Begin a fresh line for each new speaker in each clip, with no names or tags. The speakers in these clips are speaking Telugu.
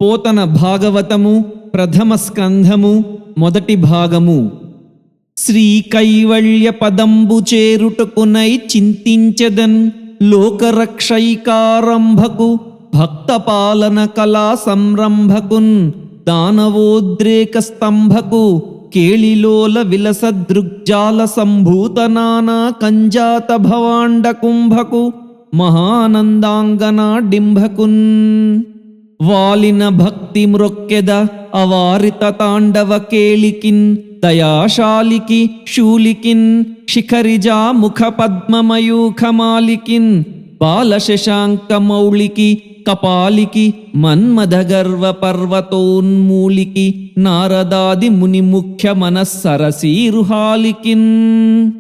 పోతన భాగవతము ప్రథమ స్కంధము మొదటి భాగము. శ్రీ కైవల్య పదంబు చేరుటకునై చింతించెదన్ లోకరక్షైకారంభకు భక్తపాలన కళా సంరంభకున్ దానవోద్రేక స్తంభకు కేళిలోల విలస దృగ్జాల సంభూత నానా కంజాత భవాండ కుంభకు మహానందాంగనా డింభకున్ వాలిన భక్తి మ్రొక్కెద అవారిత తాండవ కేళికిన్ దయాశాలికి శూలికిన్ శిఖరిజా ముఖ పద్మమయూఖమాలికిన్ బాలశశాంక మౌళికి కపాలికి మన్మథ గర్వ పర్వతోన్మూలికి నారదాది ముని ముఖ్య మనస్సరసీరుహాలికిన్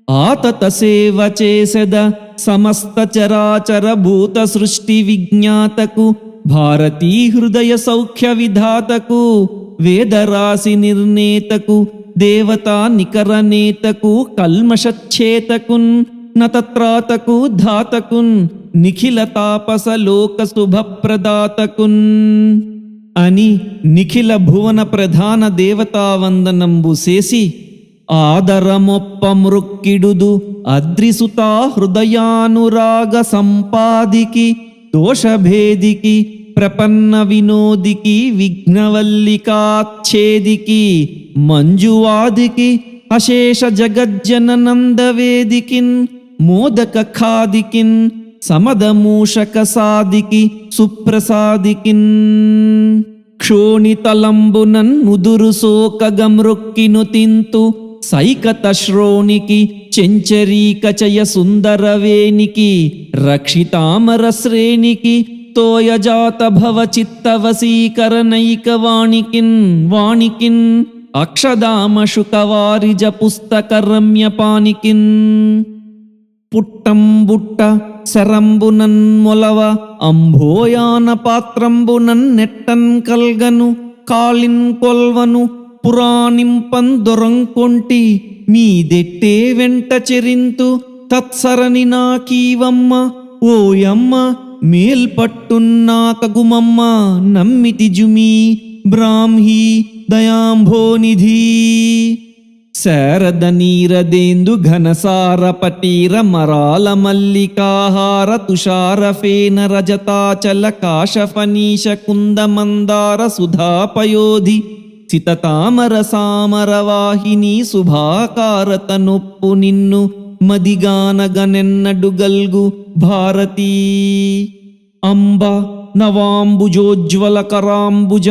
ఆతత సేవ చేసెద సమస్త చరాచర భూత సృష్టి విజ్ఞాతకు భారతీ హృదయ సౌఖ్య విధాతకు వేదరాశి నిర్ణేతకు దేవతా నికర నేతకు కల్మషచ్ఛేతకున్ నతత్రాతకు ధాతకున్ నిఖిల తాపస లోక శుభప్రదాతకున్ అని నిఖిల భువన ప్రధాన దేవతా వందనంబు చేసి ఆదరమొప్ప మృక్కిడుదు అద్రిసుతా హృదయానురాగ సంపాదికి దోషభేదికి ప్రపన్న వినోదికి విఘ్నవల్లికాచ్ఛేదికి మంజువాదికి అశేష జగజ్జననందవేదికిన్ మోదక ఖాదికిన్ సమదమూషక సాదికి సుప్రసాదికిన్ క్షోణితలంబునన్ ముదురు సోకగమృక్కిను తింతు సైకత శ్రోణికి చెంచరీకచయ సుందరవేనికి రక్షితామర శ్రేణికి తోయజాత భవ చిత్తవసీకరణైక వాణికిన్ వాణికిన్ అక్షదామశుకవారిజ పుస్తక రమ్యపానికిన్ పుట్టంబుట్ట శరంబునన్ మొలవ అంభోయాన పాత్రంబునన్ నెట్టన్ కల్గను కాళిన్ కొల్వను పురాణింపన్ దొరంకొంటి మీదెట్టే వెంట చెరింతు తత్సరణి నాకీవమ్మ ఓయమ్మ మేల్పట్టున్నాకగుమమ్మ నమ్మితి జుమి బ్రాహ్మీ దయాంభోనిధి శారద నీరదేందు ఘనసార పటీర మరాల మల్లికాహార తుషార ఫేన రజతాచల కాశఫనీష కుంద మందార సుధాపయోధి సితతామర సామర వాహిని శుభాకారత నొప్పు నిన్ను మదిగానగనెన్నడు గల్గు భారతీ అంబ నవాంబుజోజ్వల కరాంబుజ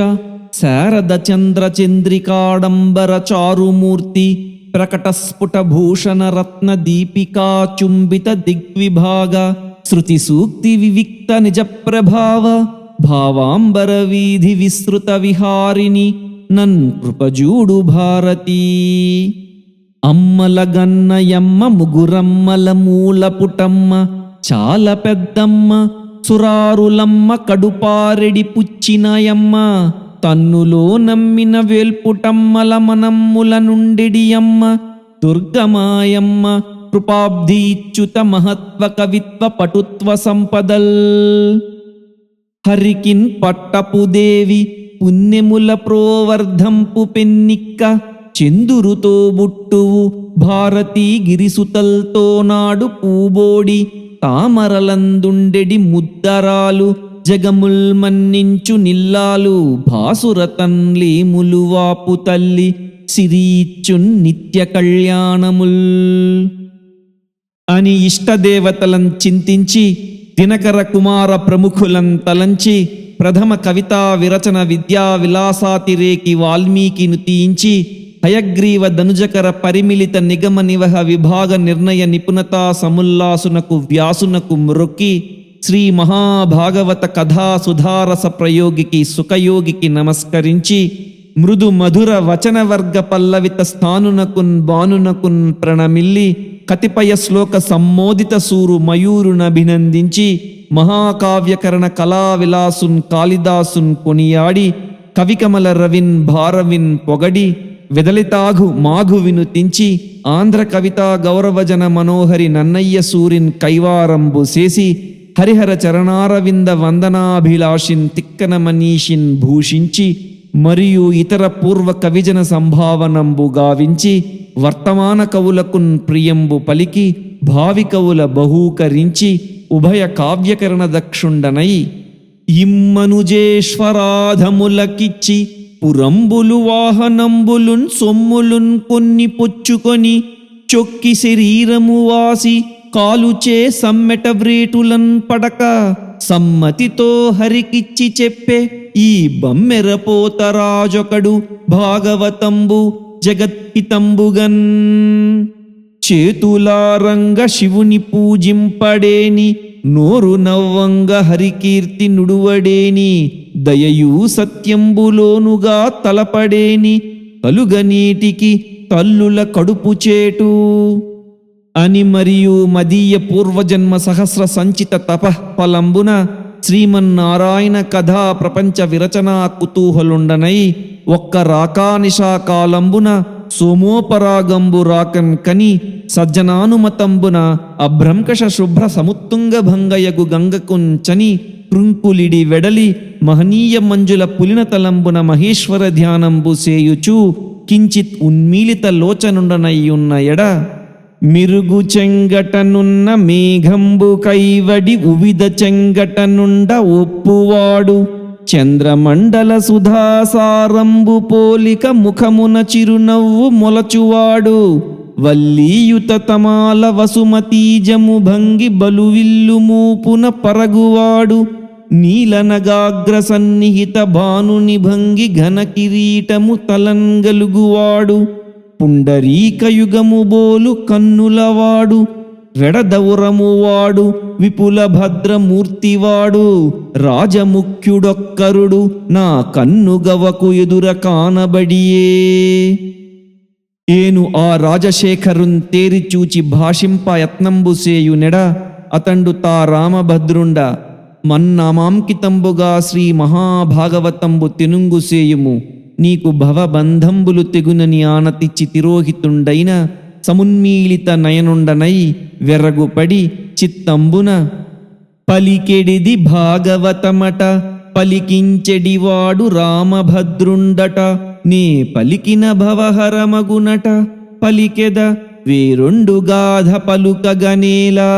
శారద చంద్ర చంద్రికాడంబర చారుమూర్తి ప్రకట స్ఫుట భూషణ రత్న దీపికా చుంబిత దిగ్విభాగ శృతి సూక్తి వివిక్త నిజ ప్రభావ భావాంబర వీధి విస్తృత విహారిణి నన్ కృపజూడు భారతీ అమ్మల గన్నయమ్మ ముగురమ్మల మూల పుటమ్మ చాల పెద్దమ్మ సురారులమ్మ కడుపారెడి పుచ్చినయమ్మ తన్నులో నమ్మిన వేల్పుటమ్మల మనమ్ముల నుండిడియమ్మ దుర్గమాయమ్మ కృపాబ్ధీచ్యుత మహత్వ కవిత్వ పటుత్వ సంపదల్ హరికిన్ పట్టపుదేవి పుణ్యముల ప్రోవర్ధంపు పెన్నిక్క చెందురుతో బుట్టువు భారతీ గిరిసుతల్తో నాడు పూబోడి తామరలందుండెడి ముద్దరాలు జగముల్ మన్నించు నిల్లాలు భాసురతన్ లేములు వాపు తల్లి సిరీచున్ నిత్య కళ్యాణముల్ అని ఇష్టదేవతలను చింతించి దినకర కుమార ప్రముఖులను తలంచి ప్రథమ కవితా విరచన విద్యా విలాసాతిరేకి వాల్మీకిను తీయించి హయగ్రీవ ధనుజకర పరిమిళిత నిగమ నివహ విభాగ నిర్ణయ నిపుణతా సముల్లాసునకు వ్యాసునకు మ్రొక్కి శ్రీ మహాభాగవత కథా సుధారస ప్రయోగికి సుఖయోగికి నమస్కరించి మృదు మధుర వచనవర్గ పల్లవిత స్థానునకున్ బానునకున్ ప్రణమిల్లి కతిపయ శ్లోక సమ్మోదిత సూరు మయూరునభినందించి మహాకావ్యకరణ కళా విలాసున్ కాళిదాసున్ కొనియాడి కవికమల రవిన్ భారవిన్ పొగడి వెదలితాఘు మాఘు వినుతించి ఆంధ్ర కవితా గౌరవజన మనోహరి నన్నయ్య సూరిన్ కైవారంబు చేసి హరిహర చరణారవింద వందనాభిలాషిన్ తిక్కన మనీషిన్ భూషించి మరియు ఇతర పూర్వ కవిజన సంభావనంబు గావించి వర్తమాన కవులకున్ ప్రియంబు పలికి భావి కవుల బహూకరించి ఉభయ కావ్యకరణ దక్షుండనై ఇమ్మనుజేశ్వరాధములకిచ్చి పురంబులు వాహనంబులున్ సొమ్ములున్ కొన్ని పొచ్చుకొని చొక్కి శరీరము వాసి కాలుచే సమ్మెట వ్రేటులన్ పడక సమ్మతితో హరికిచ్చి చెప్పే ఈ బమ్మెరపోతరాజొకడు భాగవతంబు జగత్పితంబుగన్ చేతులారంగ శివుని పూజింపడేని నోరు నవ్వంగ హరికీర్తి నుడువడేని దయయు సత్యంబులోనుగా తలపడేని కలుగనీటికి తల్లుల కడుపు చేటు అని మరియు మదీయ పూర్వజన్మ సహస్ర సంచిత తపఃఫలంబున శ్రీమన్నారాయణ కథా ప్రపంచ విరచనా కుతూహలుండనై ఒక్క రాకానిషాకాలంబున సోమోపరాగంబు రాకన్ కని సజ్జనానుమతంబున అభ్రంకష శుభ్ర సముత్తుంగ భంగయగు గంగకుంచని కృంకులిడి వెడలి మహనీయ మంజుల పులిన తలంబున మహేశ్వర ధ్యానంబు సేయుచు కించిత్ ఉన్మీలిత లోచనుండనయ్యున్న ఎడ మిరుగు చెంగటనున్న మేఘంబు కైవడి ఉవిద చెంగటనుండ ఒప్పువాడు చంద్రమండల సుధాసారంబు పోలిక ముఖమున చిరునవ్వు మొలచువాడు వల్లీయుత తమాల వసుమతీజము భంగి బలువిల్లు మూపున పరగువాడు నీలనగాగ్ర సన్నిహిత భానుని భంగి ఘన కిరీటము తలంగలుగువాడు పుండరీకయుగము బోలు కన్నులవాడు వెడదౌరమువాడు విపుల భద్రమూర్తివాడు రాజముఖ్యుడొక్కరుడు నా కన్నుగవకు ఎదుర కానబడియే. ఏను ఆ రాజశేఖరున్ తేరిచూచి భాషింప యత్నంబుసేయునెడ అతండు తా రామభద్రుండ మన్నామాంకితంబుగా శ్రీ మహాభాగవతంబు తెనుంగుసేయుము నీకు భవబంధంబులు తెగునని ఆనతిచ్చి తిరోహితుండైన సమున్మీలిత నయనుండనై వెర్రగుపడి చిత్తంబున పలికెడిది భాగవతమట పలికించెడివాడు రామభద్రుండట నే పలికిన భవహరమగునట పలికెద వేరొండు గాథ పలుకగనేలా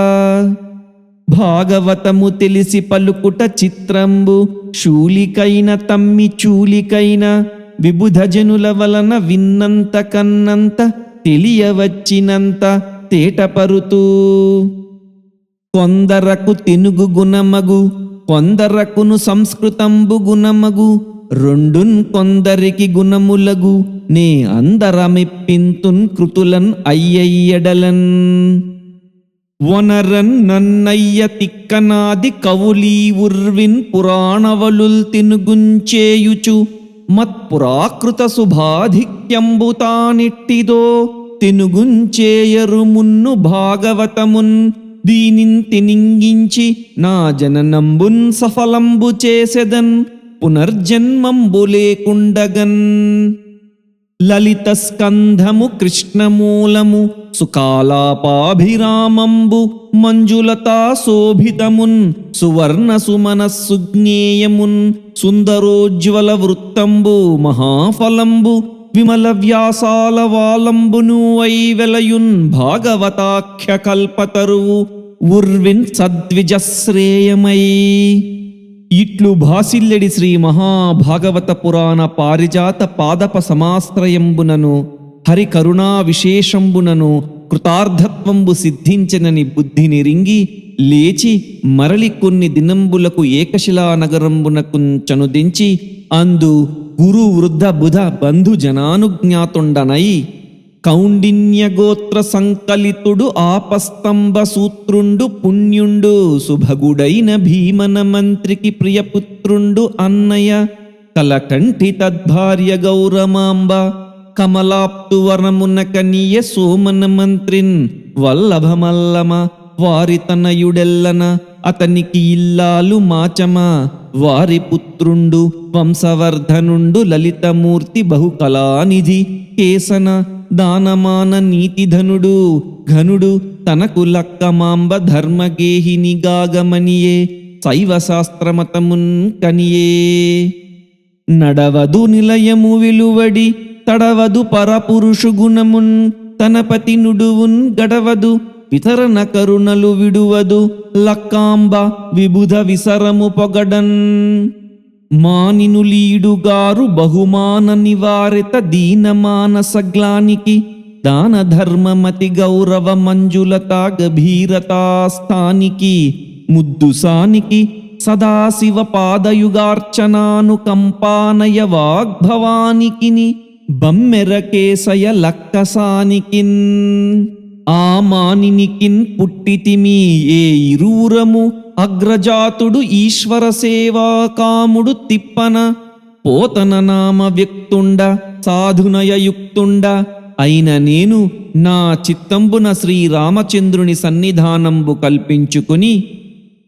భాగవతము తెలిసి పలుకుట చిత్రంబు శూలికైన తమ్మి చూలికైన విబుధ జనుల వలన విన్నంత కన్నంత తెలియవచ్చినంత తేటపరుతూ కొందరకు తెనుగు గుణమగు కొందరకును సంస్కృతంబు గుణమగు రెండున్ కొందరికి గుణములగు నే అందరమెప్పింతున్ కృతులన్ అయ్యయ్యడలన్ వనరన్ నన్నయ్య తిక్కనాది కవులీ ఉర్విన్ పురాణవలుల్ తినుగుంచేయుచు మత్పురాకృత శుభాధిక్యంబుతానిట్టిదో తినుగుంచేయరు మున్ను భాగవతమున్ దీనిన్ తినింగించి నా జననంబున్ సఫలంబు చేసెదన్ పునర్జన్మంబు లేకుండగన్ లలిత స్కంధము కృష్ణమూలము సుకాలాపాభిరామంబు మంజులతా శోభితమున్ సువర్ణ సుమనస్సుజ్ఞేయమున్ సుందరోజ్వల వృత్తంబు మహాఫలంబు విమల వ్యాసాల వాలంబును ఐవెలయున్ భాగవతాఖ్య కల్పతరువు ఉర్విన్ సద్విజశ్రేయమై ఇట్లు భాసిల్లెడి శ్రీ మహాభాగవత పురాణ పారిజాత పాదప సమాశ్రయంబునను హరి కరుణా విశేషంబునను కృతార్థత్వంబు సిద్ధించనని బుద్ధి నిరింగి లేచి మరలి కొన్ని దినంబులకు ఏకశిలా నగరంబునకు చనుదించి అందు గురు వృద్ధ బుధ బంధు జనానుజ్ఞాతుండనై కౌండిన్య గోత్ర సంకలితుడు ఆపస్తంభ సూత్రుండు పుణ్యుండు సుభగుడైన భీమన మంత్రికి ప్రియపుత్రుండు అన్నయ్య కలకంఠి తద్భార్య గౌరమాంబ కమలాప్తువరమున కనీయ సోమన మంత్రిన్ వల్లభమల్లమ వారి తనయుడెల్లన అతనికి ఇల్లాలు మాచమ వారి పుత్రుండు వంశవర్ధనుండు లలితమూర్తి బహుకళానిధి కేసన దానమాన నీతిధనుడు ఘనుడు తనకు లక్కమాంబ ధర్మగేహిని గాగమనియే శైవశాస్త్రమతమున్ కనియే. నడవదు నిలయము విలువడి తడవదు పరపురుషు గుణమున్ తనపతి నుడువున్ గడవదు వితరణ కరుణలు విడువదు లక్కాంబ విబుధ విసరము పొగడన్. మానినులీడుగారు బహుమాన నివారిత దీనమానసగ్లానికి దాన ధర్మమతి గౌరవ మంజులత గభీరతా స్థానికి ముద్దుసానికి సదాశివ పాదయుగార్చనాను కంపానయ వాగ్భవానికిని బమ్మెరకేశయ లక్కసానికిన్. ఆ మానినికిన్ పుట్టితిమి ఏ ఇరువురము అగ్రజాతుడు ఈశ్వర సేవా కాముడు తిప్పన పోతన నామ వ్యక్తుండ సాధునయయుక్తుండ అయిన నేను నా చిత్తంబున శ్రీరామచంద్రుని సన్నిధానంబు కల్పించుకుని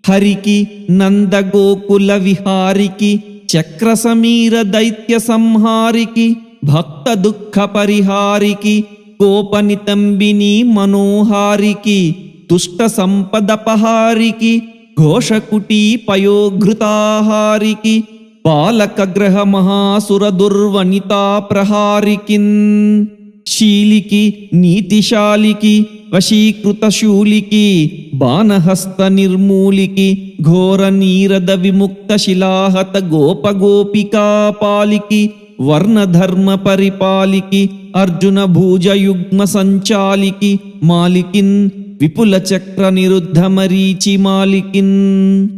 హరికి నందగోకుల విహారికి చక్రసమీర దైత్య సంహారికి భక్త దుఃఖ పరిహారికి కోపనితంబిని మనోహారికి దుష్ట సంపదపహారికి ఘోషకుటీ పయోఘృతాహారికి బాలకగ్రహ మహాసుర దుర్వనితా ప్రహారికిన్. శీలికి నీతిశాలికి వశీకృత శూలికి బాణహస్త నిర్మూలికి ఘోర నీరద విముక్త శిలాహత గోపగోపికా పాలికి వర్ణధర్మ పరిపాలికి అర్జున భూజయుగ్మ సంచాలికి మాలికిన్ విపుల చక్ర నిరుద్ధ మరీచి మాలికిన్.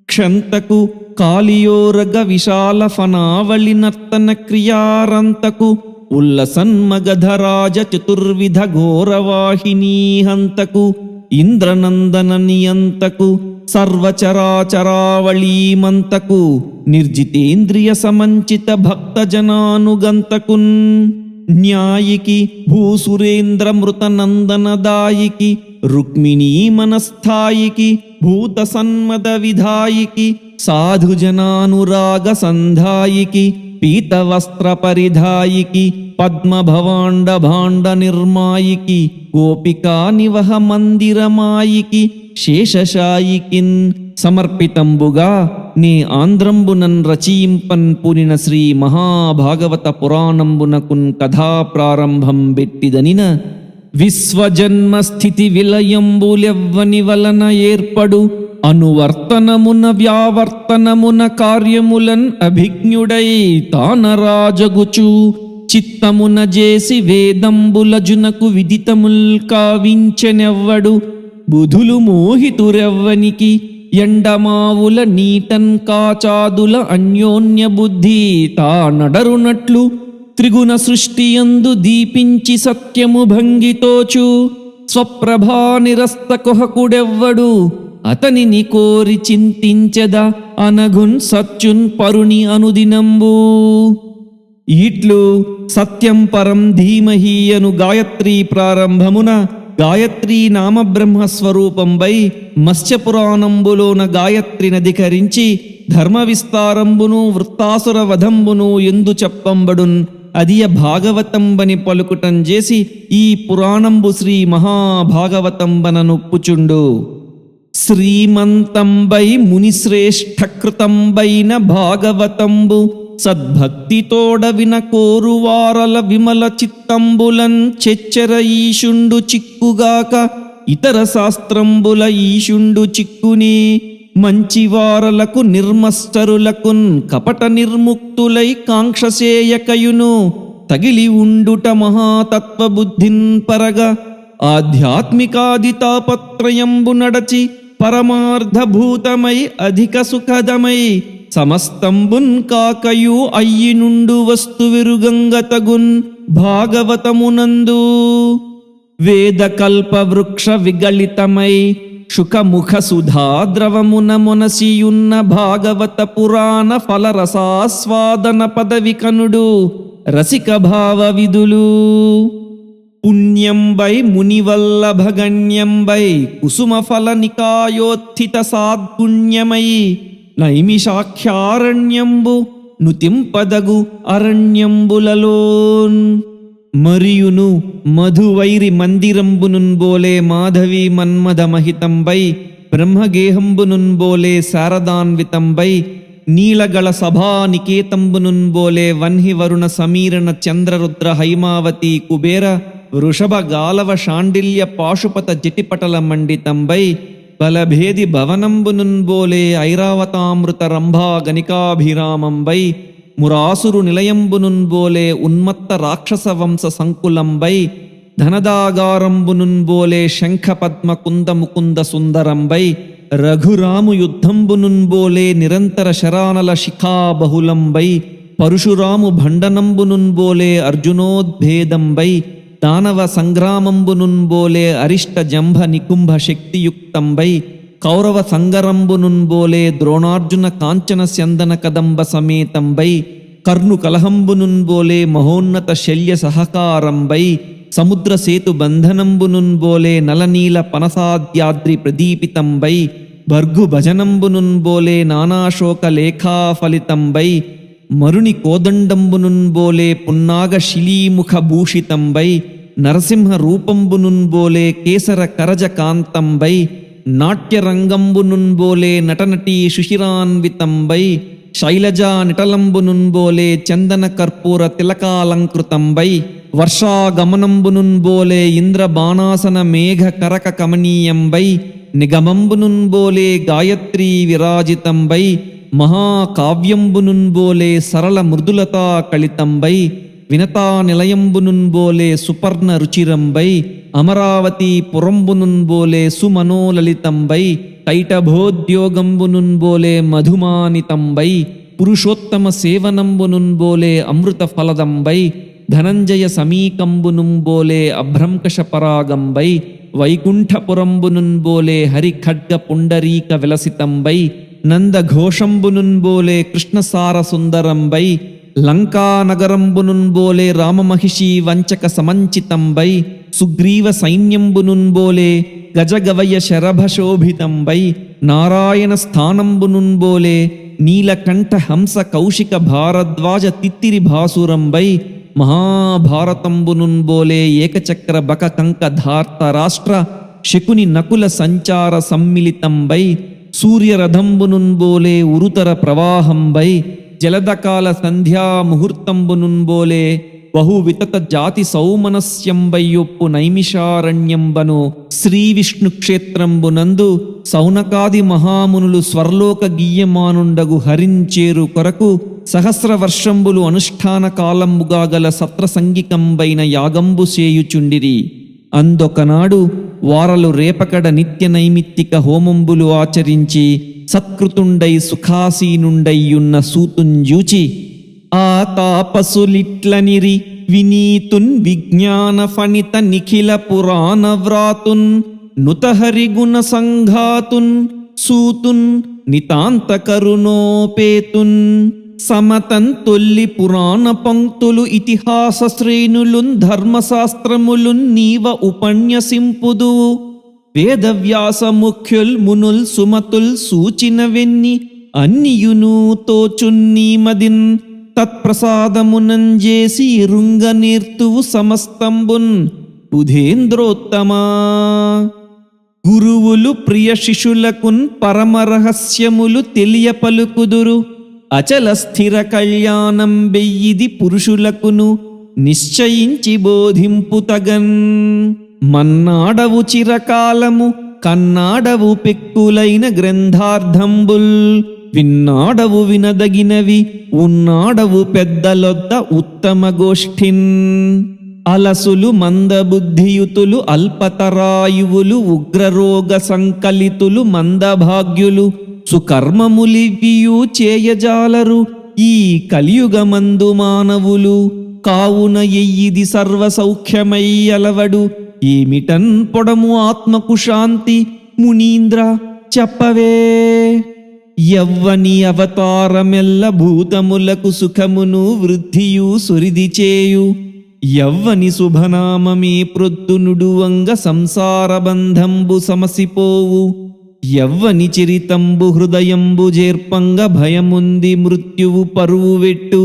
క్షంతకు కాళియోరగ విశాల ఫనావళి నర్తన క్రియారంతకు ఉల్లసన్మగధరాజ చతుర్విధ ఘోరవాహినీ హంతకు ఇంద్రనందన నియంతకు సర్వచరాచరావళీమంతకు నిర్జితేంద్రియ సమంచిత భక్తజనానుగంతకున్. న్యాయికి భూసురేంద్ర మృతనందనదాయికి రుక్మిణీ మనస్థాయికి భూత సన్మద విధాయికి సాధుజనానురాగ సంధాయికి పీతవస్త్ర పరిధాయికి పద్మభవాండ భాండ నిర్మాయికి గోపికా నివహ మందిరమాయికి శేషశాయికిన్. సమర్పితంబుగా నే ఆంధ్రంబునన్ రచయింపన్ పునిన శ్రీ మహాభాగవత పురాణంబునకున్ కథా ప్రారంభం బెట్టిదనిన విశ్వజన్మ స్థితి విలయంబులెవ్వని వలన ఏర్పడు అనువర్తనమున వ్యావర్తనమున కార్యములన్ అభిజ్ఞుడై తానరాజగుచు చిత్తమున జేసి వేదంబులజునకు విదితముల్ కావించెనెవ్వడు బుధులు మోహితురెవ్వనికి ఎండమావుల నీటన్ కాచాదుల అన్యోన్య బుద్ధి తానడరునట్లు త్రిగుణ సృష్టియందు దీపించి సత్యము భంగితోచు స్వప్రభా నిరస్త కుహకుడెవ్వడు అతనిని కోరి చింతించెద అనగున్ సత్యున్ పరుని అనుదినంబు. ఇట్లు సత్యం పరం ధీమహి అను గాయత్రీ ప్రారంభమున గాయత్రీ నామబ్రహ్మస్వరూపంబై మత్స్యపురాణంబులోన గాయత్రి నధికరించి ధర్మ విస్తారంబును వృత్తాసుర వధంబును ఎందు చెప్పంబడున్ అదియ భాగవతంబని పలుకుటం చేసి ఈ పురాణంబు శ్రీ మహాభాగవతంబననుప్పుచుండు. శ్రీమంతంబై మునిశ్రేష్ఠకృతంబైన భాగవతంబు సద్భక్తితోడ విన కోరువారల విమల చిత్తంబులన్ చెచ్చర ఈశుండు చిక్కుగాక ఇతర శాస్త్రంబుల ఈశుండు చిక్కునే. మంచివారలకు నిర్మస్తరులకున్ కపట నిర్ముక్తులై కాంక్షసేయకయును తగిలి ఉండుట మహాతత్వబుద్ధిన్ పరగ ఆధ్యాత్మికాది తాపత్రయంబు నడచి పరమార్థభూతమై అధిక సుఖదమై సమస్తంబున్ కాకయు అయ్యినుండు వస్తు విరుగంగతగున్ భాగవతమునందు. వేదకల్ప వృక్ష విగళితమై శుకముఖ సుధాద్రవమున మొనసియున్న భాగవత పురాణ ఫలరసాస్వాదన పదవికనుడు రసిక భావ విధులు. పుణ్యంబై మునివల్లభగణ్యంబై కుసుమ ఫల నికాయోత్థిత సాద్గుణ్యమై నైమిషాఖ్యారణ్యంబు నుతింపదగు అరణ్యంబులలోన్. మరియును మధువైరి మందిరంబునున్ బోలే మాధవి మన్మథ మహితంబై బ్రహ్మగేహంబునున్ బోలే శారదాన్వితంబై నీలగళ సభా నికేతంబునున్ బోలే వన్హి వరుణ సమీరణ చంద్రరుద్ర హైమావతి కుబేర వృషభ గాలవ షాండిల్య పాశుపత జటిపటల మండితంబై బలభేది భవనంబునున్ బోలే ఐరావతామృత రంభా గణికాభిరామంబై మురాసురు నిలయంబునున్ బోలే ఉన్మత్త రాక్షస వంశ సంకులంబై ధనదాగారంబునున్ బోలే శంఖ పద్మ కుంద ముకుంద సుందరంబై రఘురాము యుద్ధంబునున్ బోలే నిరంతర శరానల శిఖా బహుళంబై పరశురాము భండనంబునున్ బోలే అర్జునోద్భేదంబై దానవ సంగ్రామంబునున్ బోలే అరిష్ట జంభ నికుంభ శక్తియుక్తంబై కౌరవ సంగరంబునున్ బోలే ద్రోణార్జున కాంచన స్యందన కదంబ సమేతంబై కర్ణు కలహంబునున్ బోలే మహోన్నత శల్య సహకారంబై సముద్ర సేతు బంధనంబునున్ బోలే నలనీల పనసాద్యాద్రి ప్రదీపితంబై భర్గు భజనంబునున్ బోలే నానాశోక లేఖా ఫలితంబై మరుని కోదండంబునున్ బోలే పున్నాగ శిలీముఖ భూషితంబై నరసింహ రూపంబునున్ బోలే కేసర కరజ కాంతంబై నాట్యరంగంబునున్ బోలే నటనటీ సుశిరాన్వితంబై శైలజా నిటలంబునున్ బోలే చందన కర్పూర తిలకాలంకృతంబై వర్షాగమనంబునున్ బోలే ఇంద్రబాణాసన మేఘ కరక కమనీయంబై నిగమంబునున్ బోలే గాయత్రీ విరాజితంబై మహాకావ్యంబునున్ బోలే సరళ మృదులతా కలితంబై వినతా నిలయంబునున్ బోలే సుపర్ణ రుచిరంబై అమరావతి పురంబునున్ బోలే సుమనోలలితంబై కైటభోద్యోగంబునున్ బోలే మధుమానితంబై పురుషోత్తమ సేవనంబునున్ బోలే అమృత ఫలదంబై ధనంజయ సమీకంబునున్ బోలే అభ్రంకష పరాగంబై వైకుంఠపురంబునున్ బోలే హరిఖడ్గ పుండరీక విలసితంబై నందఘోషంబునున్ బోలే కృష్ణసార సుందరంబై లంకానగరంబునున్ బోలే రామమహిషీ వంచక సమంచితంబై సుగ్రీవ సైన్యంబునున్ బోలే గజగవయ శరభశోభితంబై నారాయణ స్థానంబునున్ బోలే నీలకంఠ హంస కౌశిక భారద్వాజ తిత్తిరి భాసురంబై మహాభారతంబునున్ బోలే ఏకచక్ర బక కంక ధార్త రాష్ట్ర శకుని నకుల సంచార సమ్మిళితంబై సూర్యరథంబునున్ బోలే ఉరుతర ప్రవాహంబై జలదకాల సంధ్యా ముహూర్తంబునున్ బోలే బహు వితత జాతి సౌమనస్యంబయ్యొప్పు నైమిషారణ్యంబను శ్రీ విష్ణు క్షేత్రంబునందు సౌనకాది మహామునులు స్వర్లోక గీయమానుండగు హరించేరు కొరకు సహస్ర వర్షంబులు అనుష్ఠాన కాలంబుగా గల సత్రసంగికంబైన యాగంబు సేయుచుండిరి. అందొకనాడు వారలు రేపకడ నిత్య నైమిత్తిక హోమంబులు ఆచరించి సత్కృతుండై సుఖాసీనుండయ్యున్న సూతుంజూచి ఆ తాపసులిట్లనిరి వినీతున్ విజ్ఞాన ఫణిత నిఖిల పురాణ వ్రాతున్ నుతహరిగుణ సంఘాతున్ సూతున్ నితాంత కరుణోపేతున్ సమతన్ తొల్లి పురాణ పంక్తులు ఇతిహాస శ్రేణులున్ ధర్మశాస్త్రములున్ నీవ ఉపన్యసింపుదు వేదవ్యాస ముఖ్యుల్ మునుల్ సుమతుల్ సూచిన వెన్ని అన్నియును తోచున్నీమదిన్ తత్ప్రసాదమునంజేసి రుంగ నేర్తువు సమస్తంబున్ బుధేంద్రోత్తమా గురువులు ప్రియ శిశులకున్ పరమ రహస్యములు తెలియ పలుకుదురు అచల స్థిర కళ్యాణం బెయ్యిది పురుషులకును నిశ్చయించి బోధింపు తగన్ మన్నాడవు చిరకాలము కన్నాడవు పెక్కులైన గ్రంథార్థంబుల్ విన్నాడవు వినదగినవి ఉన్నాడవు పెద్దలొద్ద ఉత్తమ గోష్ఠిన్ అలసులు మందబుద్ధియుతులు అల్పతరాయువులు ఉగ్రరోగ సంకలితులు మందభాగ్యులు సుకర్మములివ్వియు చేయజాలరు ఈ కలియుగమందు మానవులు కావున ఎయ్యిది సర్వ సౌఖ్యమై అలవడు ఏమిటన్ పొడము ఆత్మకు శాంతి మునీంద్ర చెప్పవే. యవ్వని అవతారమెల్ల భూతములకు సుఖమును వృద్ధియు సురిది చేయు యవ్వని శుభనామమే ప్రొద్దునుడువంగ సంసార బంధంబు సమసిపోవు యవ్వని చరితంబు హృదయంబు జేర్పంగ భయముంది మృత్యువు పరువు వెట్టు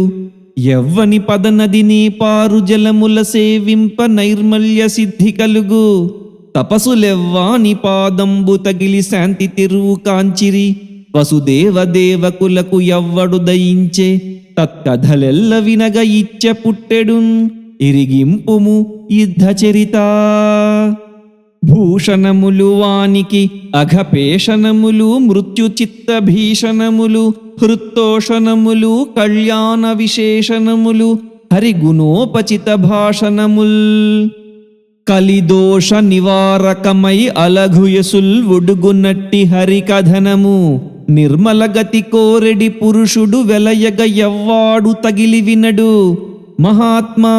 ఎవ్వని పదనదిని పారు జలముల సేవింప నైర్మల్య సిద్ధి కలుగు. తపసులెవ్వాని పాదంబు తగిలి శాంతి తెరువు కాంచిరి. వసుదేవ దేవకులకు ఎవ్వడు దయించే తత్కథలెల్ల వినగ ఇచ్చ పుట్టెడున్. ఇరిగింపుము యుద్ధ చరిత. భూషణములు వానికి అఘపేషణములు మృత్యుచిత్త భీషణములు హృత్తోషణములు కళ్యాణ విశేషణములు హరిగుణోపచిత భాషణముల్. కలిదోష నివారకమై అలఘుయసుల్ ఒడుగునట్టి హరికథనము. నిర్మల గతి కోరెడి పురుషుడు వెలయగ ఎవ్వాడు తగిలి వినడు. మహాత్మా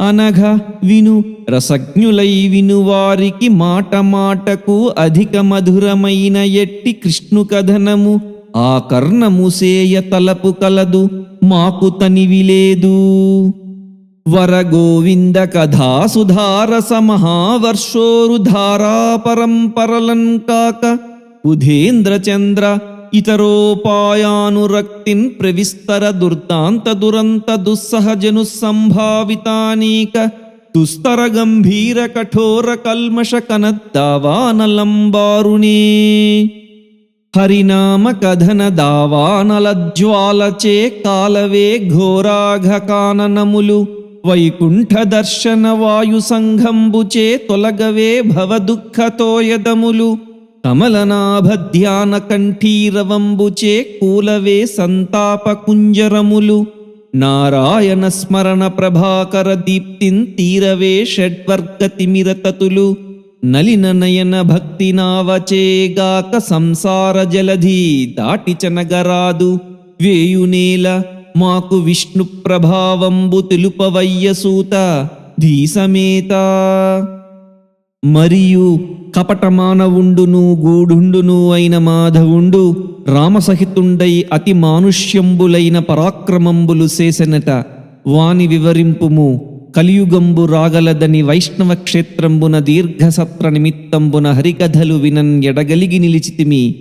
అనఘ విను రసజ్ఞులై విను వారికి మాట మాటకు అధిక మధురమైన ఎట్టి కృష్ణు కథనము. ఆ కర్ణము సేయ తలపు కలదు మాకు తనివిలేదు. వరగోవింద కథా సుధారస మహావర్షోరు ధారా పరంపరలన్ కాక బుధేంద్ర చంద్ర ఇతరోపాయానురక్తిన్ ప్రవిస్తర దుర్దాంత దురంత దుస్సహజను సంభావితానీక దుస్తర గంభీర కఠోర కల్మష కనద్దావానలంబారునే. హరినామ కథన దావానల జ్వాలచే కాలవే ఘోరాఘ కాననములు. వైకుంఠ దర్శన వాయు సంఘంబుచే తొలగవే భవదుఃఖతోయదములు. కమలనాభధ్యాన కంఠీరవంబుచే కూలవే సంతాప కుంజరములు. నారాయణ స్మరణ ప్రభాకర దీప్తిన్ తీరవే షడ్వర్గ తిమిరతతులు. నలిన నయన భక్తి నావచేగాక సంసార జలధి దాటి చనగరాదు. వేయునేల మాకు విష్ణు ప్రభావంబు తెలుపవయ్య సూత ధీసమేత. మరియు కపటమానవుండును గూఢుండును అయిన మాధవుండు రామసహితుండై అతి మానుష్యంబులైన పరాక్రమంబులు చేసెనట. వాని వివరింపుము. కలియుగంబు రాగలదని వైష్ణవ క్షేత్రంబున దీర్ఘసత్ర నిమిత్తంబున హరికథలు వినన్ ఎడగలిగి నిలిచితిమి.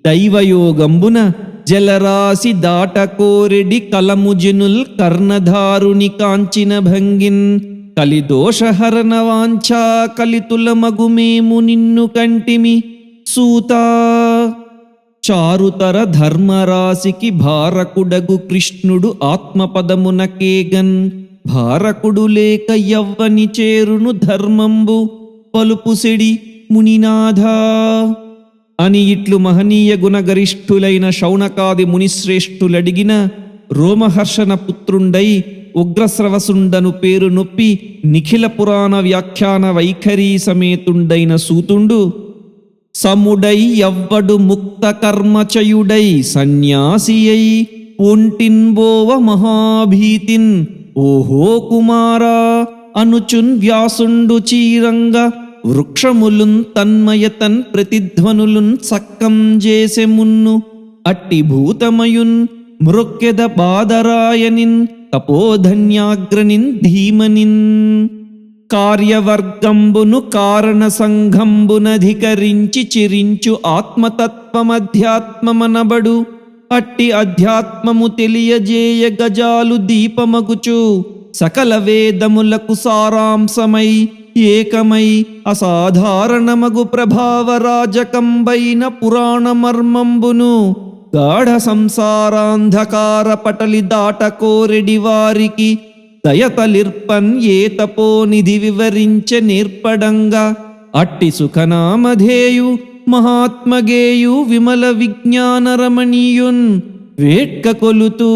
దైవయోగంబున జలరాశి దాటకోరెడి కలముజనుల్ కర్ణధారుని కాంచిన భంగిన్. కలిదోషహరణ వాంఛా కలితుల మగుమేము నిన్ను కంటిమి సూతా. చారుతర ధర్మరాశికి భారకుడగు కృష్ణుడు ఆత్మపదమునకేగన్. భారకుడు లేక యవ్వని చేరును ధర్మంబు పలుపుసెడి మునినాథా అని ఇట్లు మహనీయ గుణగరిష్ఠులైన శౌనకాది మునిశ్రేష్ఠులడిగిన రోమహర్షణ పుత్రుండై ఉగ్రస్రవసుండను పేరు నొప్పి నిఖిల పురాణ వ్యాఖ్యాన వైఖరీ సమేతుండైన సూతుండు సముడై యవ్వడు ముక్త కర్మచయుడై సన్యాసియై ఒంటిన్బోవ మహాభీతిన్. ఓహో కుమారా అనుచున్ వ్యాసుండు చీరంగ వృక్షములున్ తన్మయతన్ ప్రతిధ్వనులున్ సక్కం చేసె మున్ను. అట్టి భూతమయున్ మృక్కెద బాదరాయనిన్ తపోధన్యాగ్రనిన్ ధీమనిన్. కార్యవర్గంబును కారణ సంఘంబునధికరించి చిరించు ఆత్మతత్వమధ్యాత్మమనబడు. అట్టి అధ్యాత్మము తెలియజేయ గజాలు దీపమగుచు సకల వేదములకు సారాంశమై ఏకమై అసాధారణమగు ప్రభావరాజకంబైన పురాణ మర్మంబును గాఢ సంసారాంధకార పటలి దాటకోరెడి వారికి దయతలిర్పన్ ఏ తపోనిధి వివరించ నేర్పడంగా. అట్టి సుఖనామధేయు మహాత్మగేయు విమల విజ్ఞానరమణీయున్ వేట్క కొలుతూ.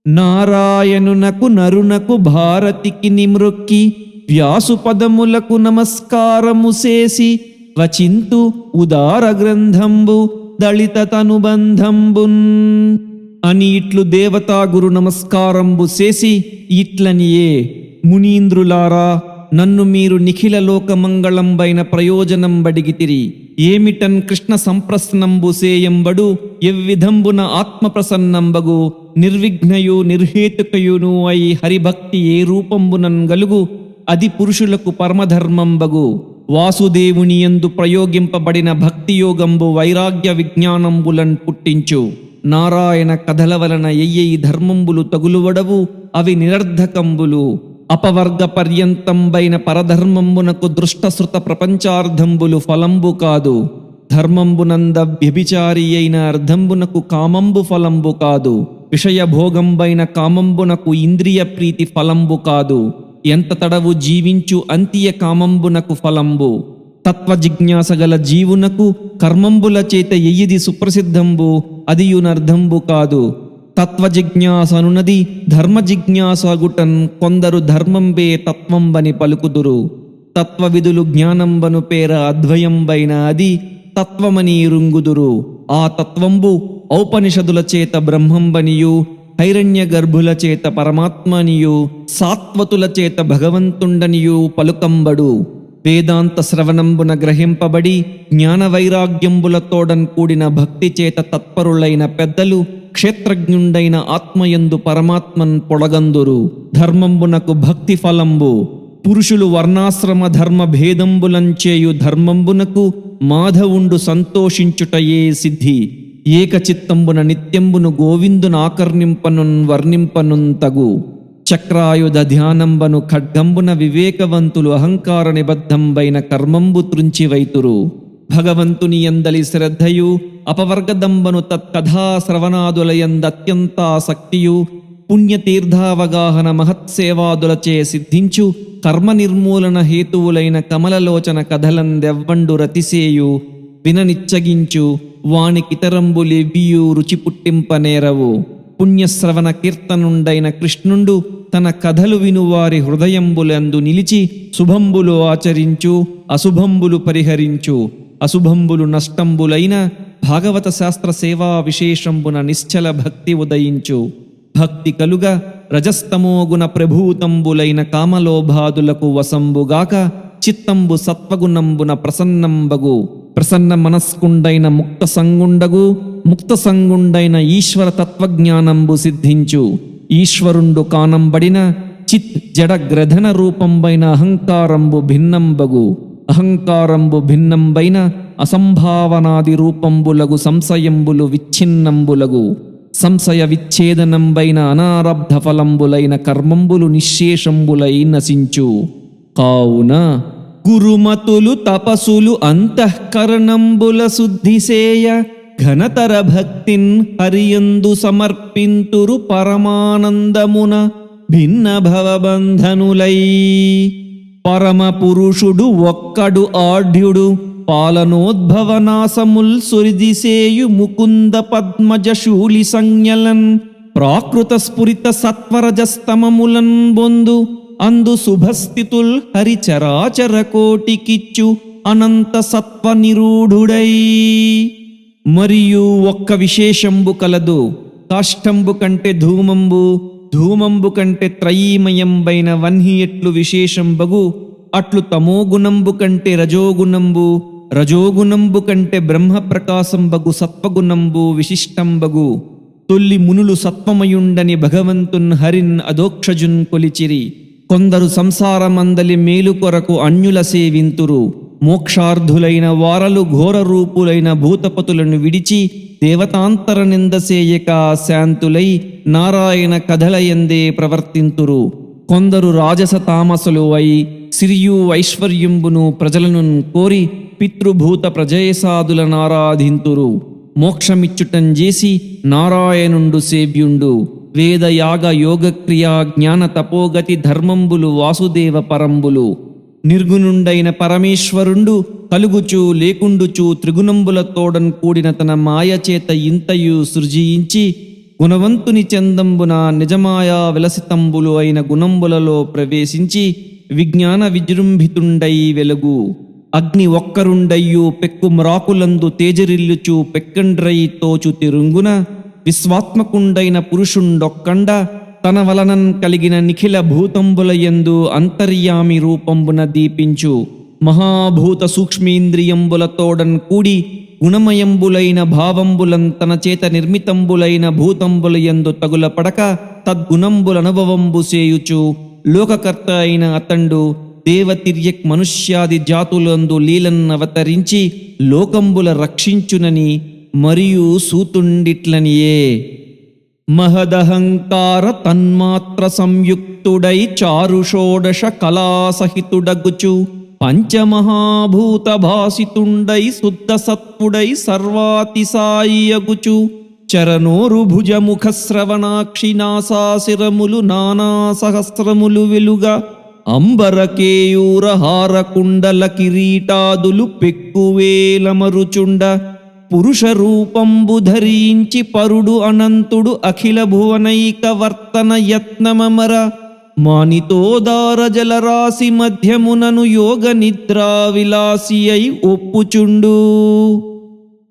నారాయణునకు నరునకు భారతికి నిమృక్కి వ్యాసు పదములకు నమస్కారము చేసి వచింతు ఉదార గ్రంథంబు దళిత తనుబంధంబున్ అని ఇట్లు దేవతా గురు నమస్కారంబు చేసి ఇట్లనియే. మునీంద్రులారా, నన్ను మీరు నిఖిల లోకమంగళంబైన ప్రయోజనం బడిగితిరి. ఏమిటన్ కృష్ణ సంప్రసన్నంబు సేయంబడు ఎవ్విధంబున ఆత్మప్రసన్నంబగు నిర్విఘ్నయు నిర్హేతుకయును అయి హరిభక్తి ఏ రూపంబునన్ గలుగు అది పురుషులకు పరమధర్మంబగు. వాసుదేవుని యందు ప్రయోగింపబడిన భక్తియోగంబు వైరాగ్య విజ్ఞానంబులన్ పుట్టించు. నారాయణ కథల వలన ఎయ్యయి ధర్మంబులు తగులువడవు, అవి నిరర్ధకంబులు. అపవర్గ పర్యంతంబైన పరధర్మంబునకు దృష్టశ్రుత ప్రపంచార్థంబులు ఫలంబు కాదు. ధర్మంబునంద వ్యభిచారి అయిన అర్ధంబునకు కామంబు ఫలంబు కాదు. విషయభోగంబైన కామంబునకు ఇంద్రియ ప్రీతి ఫలంబు కాదు. ఎంత తడవు జీవించు అంత్య కామంబునకు ఫలంబు. తత్వ జిజ్ఞాస గల జీవునకు కర్మంబుల చేత ఎయ్యిది సుప్రసిద్ధంబు, అదియునర్ధంబు కాదు. తత్వ జిజ్ఞాసనున్నది ధర్మ జిజ్ఞాసగుటన్ కొందరు ధర్మంబే తత్వంబని పలుకుదురు. తత్వవిధులు జ్ఞానంబను పేర అద్వయంబైన అది తత్వమని రుంగుదురు. ఆ తత్వంబు ఔపనిషదుల చేత బ్రహ్మంబనియు, హైరణ్య గర్భుల చేత పరమాత్మనియు, సాత్వతుల చేత భగవంతుండనియు పలుకంబడు. వేదాంత శ్రవణంబున గ్రహింపబడి జ్ఞాన వైరాగ్యంబులతోడన్ కూడిన భక్తి చేత తత్పరులైన పెద్దలు క్షేత్రజ్ఞుండైన ఆత్మయందు పరమాత్మన్ పొడగందురు. ధర్మంబునకు భక్తి ఫలంబు. పురుషులు వర్ణాశ్రమ ధర్మ భేదంబులంచేయు ధర్మంబునకు మాధవుండు సంతోషించుటయే సిద్ధి. ఏకచిత్తంబున నిత్యంబును గోవిందునాకర్ణింపనున్ వర్ణింపనున్ తగు. చక్రాయుధ ధ్యానంబను ఖడ్గంబున వివేకవంతులు అహంకార నిబద్ధంబైన కర్మంబు త్రుంచివైతురు. భగవంతుని యందలి శ్రద్ధయు అపవర్గదంబను తత్కథా శ్రవణాదులయందత్యంతాసక్తియు పుణ్యతీర్థావగాహన మహత్సేవాదులచే సిద్ధించు కర్మ నిర్మూలన హేతువులైన కమలలోచన కథలందెవ్వండు రతిసేయు విననిచ్చగించు వానికితరంబులెవ్వియు రుచి పుట్టింపనేరవు. పుణ్యశ్రవణ కీర్తనుండైన కృష్ణుండు తన కథలు వినువారి హృదయంబులందు నిలిచి శుభంబులు ఆచరించు, అశుభంబులు పరిహరించు. అశుభంబులు నష్టంబులైన భాగవత శాస్త్ర సేవా విశేషంబున నిశ్చల భక్తి ఉదయించు. భక్తి కలుగ రజస్తమోగుణ ప్రభూతంబులైన కామలోభాదులకు వశంబుగాక చిత్తంబు సత్వగుణంబున ప్రసన్నంబగు. ప్రసన్న మనస్కుండైన ముక్త సంగుండగు. ముక్త సంగుండైన ఈశ్వర తత్వజ్ఞానంబు సిద్ధించు. ఈశ్వరుండు కానంబడిన చిత్ జడ గ్రధన రూపంబైన అహంకారంబు భిన్నంబగు. అహంకారంబు భిన్నంబైన అసంభావనాది రూపంబులగు సంశయంబులు విచ్ఛిన్నంబులగు. సంశయ విచ్ఛేదనంబైన అనారబ్ధ ఫలంబులైన కర్మంబులు నిశ్శేషంబులై నశించు. కావున గురుమతులు తపసులు అంతఃకరణంబుల శుద్ధిసేయ ఘనతర భక్తిన్ హరియందు సమర్పింతురు పరమానందమున భిన్న భవబంధనులై. పరమ పురుషుడు ఒక్కడు ఆఢ్యుడు పాలనోద్భవనాశముల్ సురిదిసేయు ముకుంద పద్మజ శూలి సంజ్ఞలన్ ప్రాకృత స్ఫురిత సత్వరజస్తమములన్ బొందు అందు శుభస్థితుల్ హరిచరాచర కోటికిచ్చు అనంత సత్వ నిరూఢుడై. మరియు ఒక్క విశేషంబు కలదు. కాష్టంబు కంటే ధూమంబు, ధూమంబు కంటే త్రయీమయంబైన వన్హి ఎట్లు విశేషంబగు అట్లు తమోగుణంబు కంటే రజోగుణంబు, రజోగుణంబు కంటే బ్రహ్మప్రకాశంబగు సత్వగుణంబు విశిష్టంబగు. తొల్లి మునులు సత్వమయుండని భగవంతున్ హరిన్ అదోక్షజున్ కొలిచిరి. కొందరు సంసారమందలి మేలు కొరకు అన్యుల సేవింతురు. మోక్షార్థులైన వారలు ఘోర రూపులైన భూతపతులను విడిచి దేవతాంతర నిందసేయక శాంతులై నారాయణ కథలయందే ప్రవర్తింతురు. కొందరు రాజస తామసులు అయి సిరియు ఐశ్వర్యంబును ప్రజలను కోరి పితృభూత ప్రజయసాదులనారాధింతురు. మోక్షమిచ్చుటంజేసి నారాయణుండు సేవ్యుండు. వేద యాగ యోగక్రియా జ్ఞాన తపోగతి ధర్మంబులు వాసుదేవ పరంబులు. నిర్గుణుండైన పరమేశ్వరుండు కలుగుచూ లేకుండుచూ త్రిగుణంబులతోడన్ కూడిన తన మాయచేత ఇంతయు సృజించి గుణవంతుని చందంబున నిజమాయా విలసితంబులు అయిన గుణంబులలో ప్రవేశించి విజ్ఞాన విజృంభితుండై వెలుగు. అగ్ని ఒక్కరుండయ్యు పెక్కు మ్రాకులందు తేజరిల్లుచు పెక్కండ్రై తోచు తిరుంగున విశ్వాత్మకుండైన పురుషుండొక్కండ తన వలనన్ కలిగిన నిఖిల భూతంబులయందు అంతర్యామి రూపంబున దీపించు. మహాభూత సూక్ష్మేంద్రియంబులతోడన్ కూడి గుణమయంబులైన భావంబులం తన చేత నిర్మితంబులైన భూతంబులయందు తగుల పడక తద్గుణంబులనుభవంబు సేయుచు లోకకర్త అయిన అతండు దేవతిర్యక్ మనుష్యాది జాతులందు లీలన్ అవతరించి లోకంబుల రక్షించునని మరియు సూతుండిట్లనియే. మహదహంకార తన్మాత్ర సంయుక్తుడై చారు షోడశ కళాసహితుడగుచు పంచమహాభూత భాసితుండై శుద్ధ సత్వుడై సర్వాతిసాయియగుచు చరణోరు భుజముఖ శ్రవణాక్షి నాసాశిరములు నానా సహస్రములు వెలుగా అంబరకేయూర హార కుండల కిరీటాదులు పెక్కువేలమరుచుండ పురుష రూపంబు ధరించి పరుడు అనంతుడు అఖిల భువనైక వర్తన యత్నమమర మానితోదార జలరాశి మధ్యమునను యోగ నిద్రా విలాసి అయి ఒప్పుచుండు.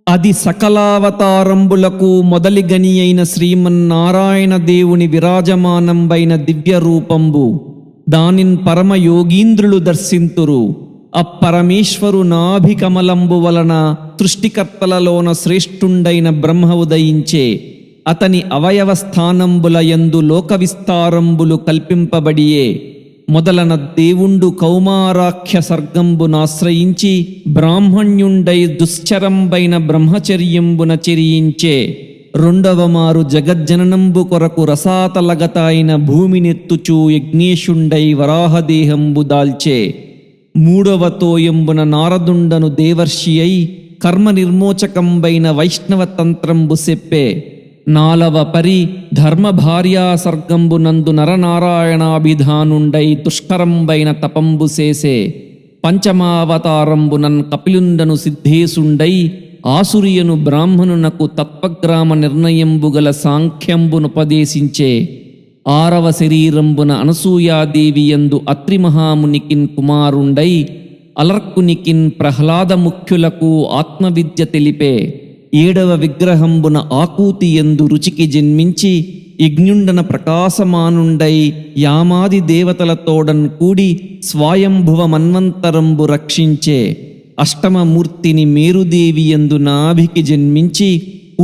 అది సకలావతారంబులకు మొదలిగని అయిన శ్రీమన్నారాయణ దేవుని విరాజమానంబైన దివ్య రూపంబు. దానిన్ పరమయోగీంద్రులు దర్శింతురు. అప్పరమేశ్వరు నాభికమలంబు వలన సృష్టికర్తలలోన శ్రేష్ఠుండైన బ్రహ్మ ఉదయించే. అతని అవయవ స్థానంబుల యందు లోక విస్తారంబులు కల్పింపబడియే. మొదలన దేవుండు కౌమారాఖ్య సర్గంబునాశ్రయించి బ్రాహ్మణ్యుండై దుశ్చరంబైన బ్రహ్మచర్యంబున చెరియించే. రెండవ మారు జగజ్జననంబు కొరకు రసాతలగత అయిన భూమినెత్తుచూ యజ్ఞేశుండై వరాహదేహంబు దాల్చే. మూడవ తోయంబున నారదుండను దేవర్షి అయి కర్మ నిర్మోచకంబైన వైష్ణవ తంత్రంబు సెప్పే. నాలవ పరి ధర్మభార్యా సర్గంబునందు నరనారాయణాభిధానుండై దుష్కరంబైన తపంబు చేసే. పంచమావతారంబునన్ కపిలుండను సిద్ధేశుండై ఆసురియను బ్రాహ్మణునకు తత్వగ్రామ నిర్ణయంబుగల సాంఖ్యంబునుపదేశించే. ఆరవ శరీరంబున అనసూయాదేవియందు అత్రి మహామునికిన్ కుమారుండై అలర్కునికిన్ ప్రహ్లాద ముఖ్యులకు ఆత్మవిద్య తెలిపే. ఏడవ విగ్రహంబున ఆకూతియందు రుచికి జన్మించి యజ్ఞుండన ప్రకాశమానుండై యామాది దేవతలతోడన్ కూడి స్వాయంభువ మన్వంతరంబు రక్షించే. అష్టమమూర్తిని మేరుదేవియందు నాభికి జన్మించి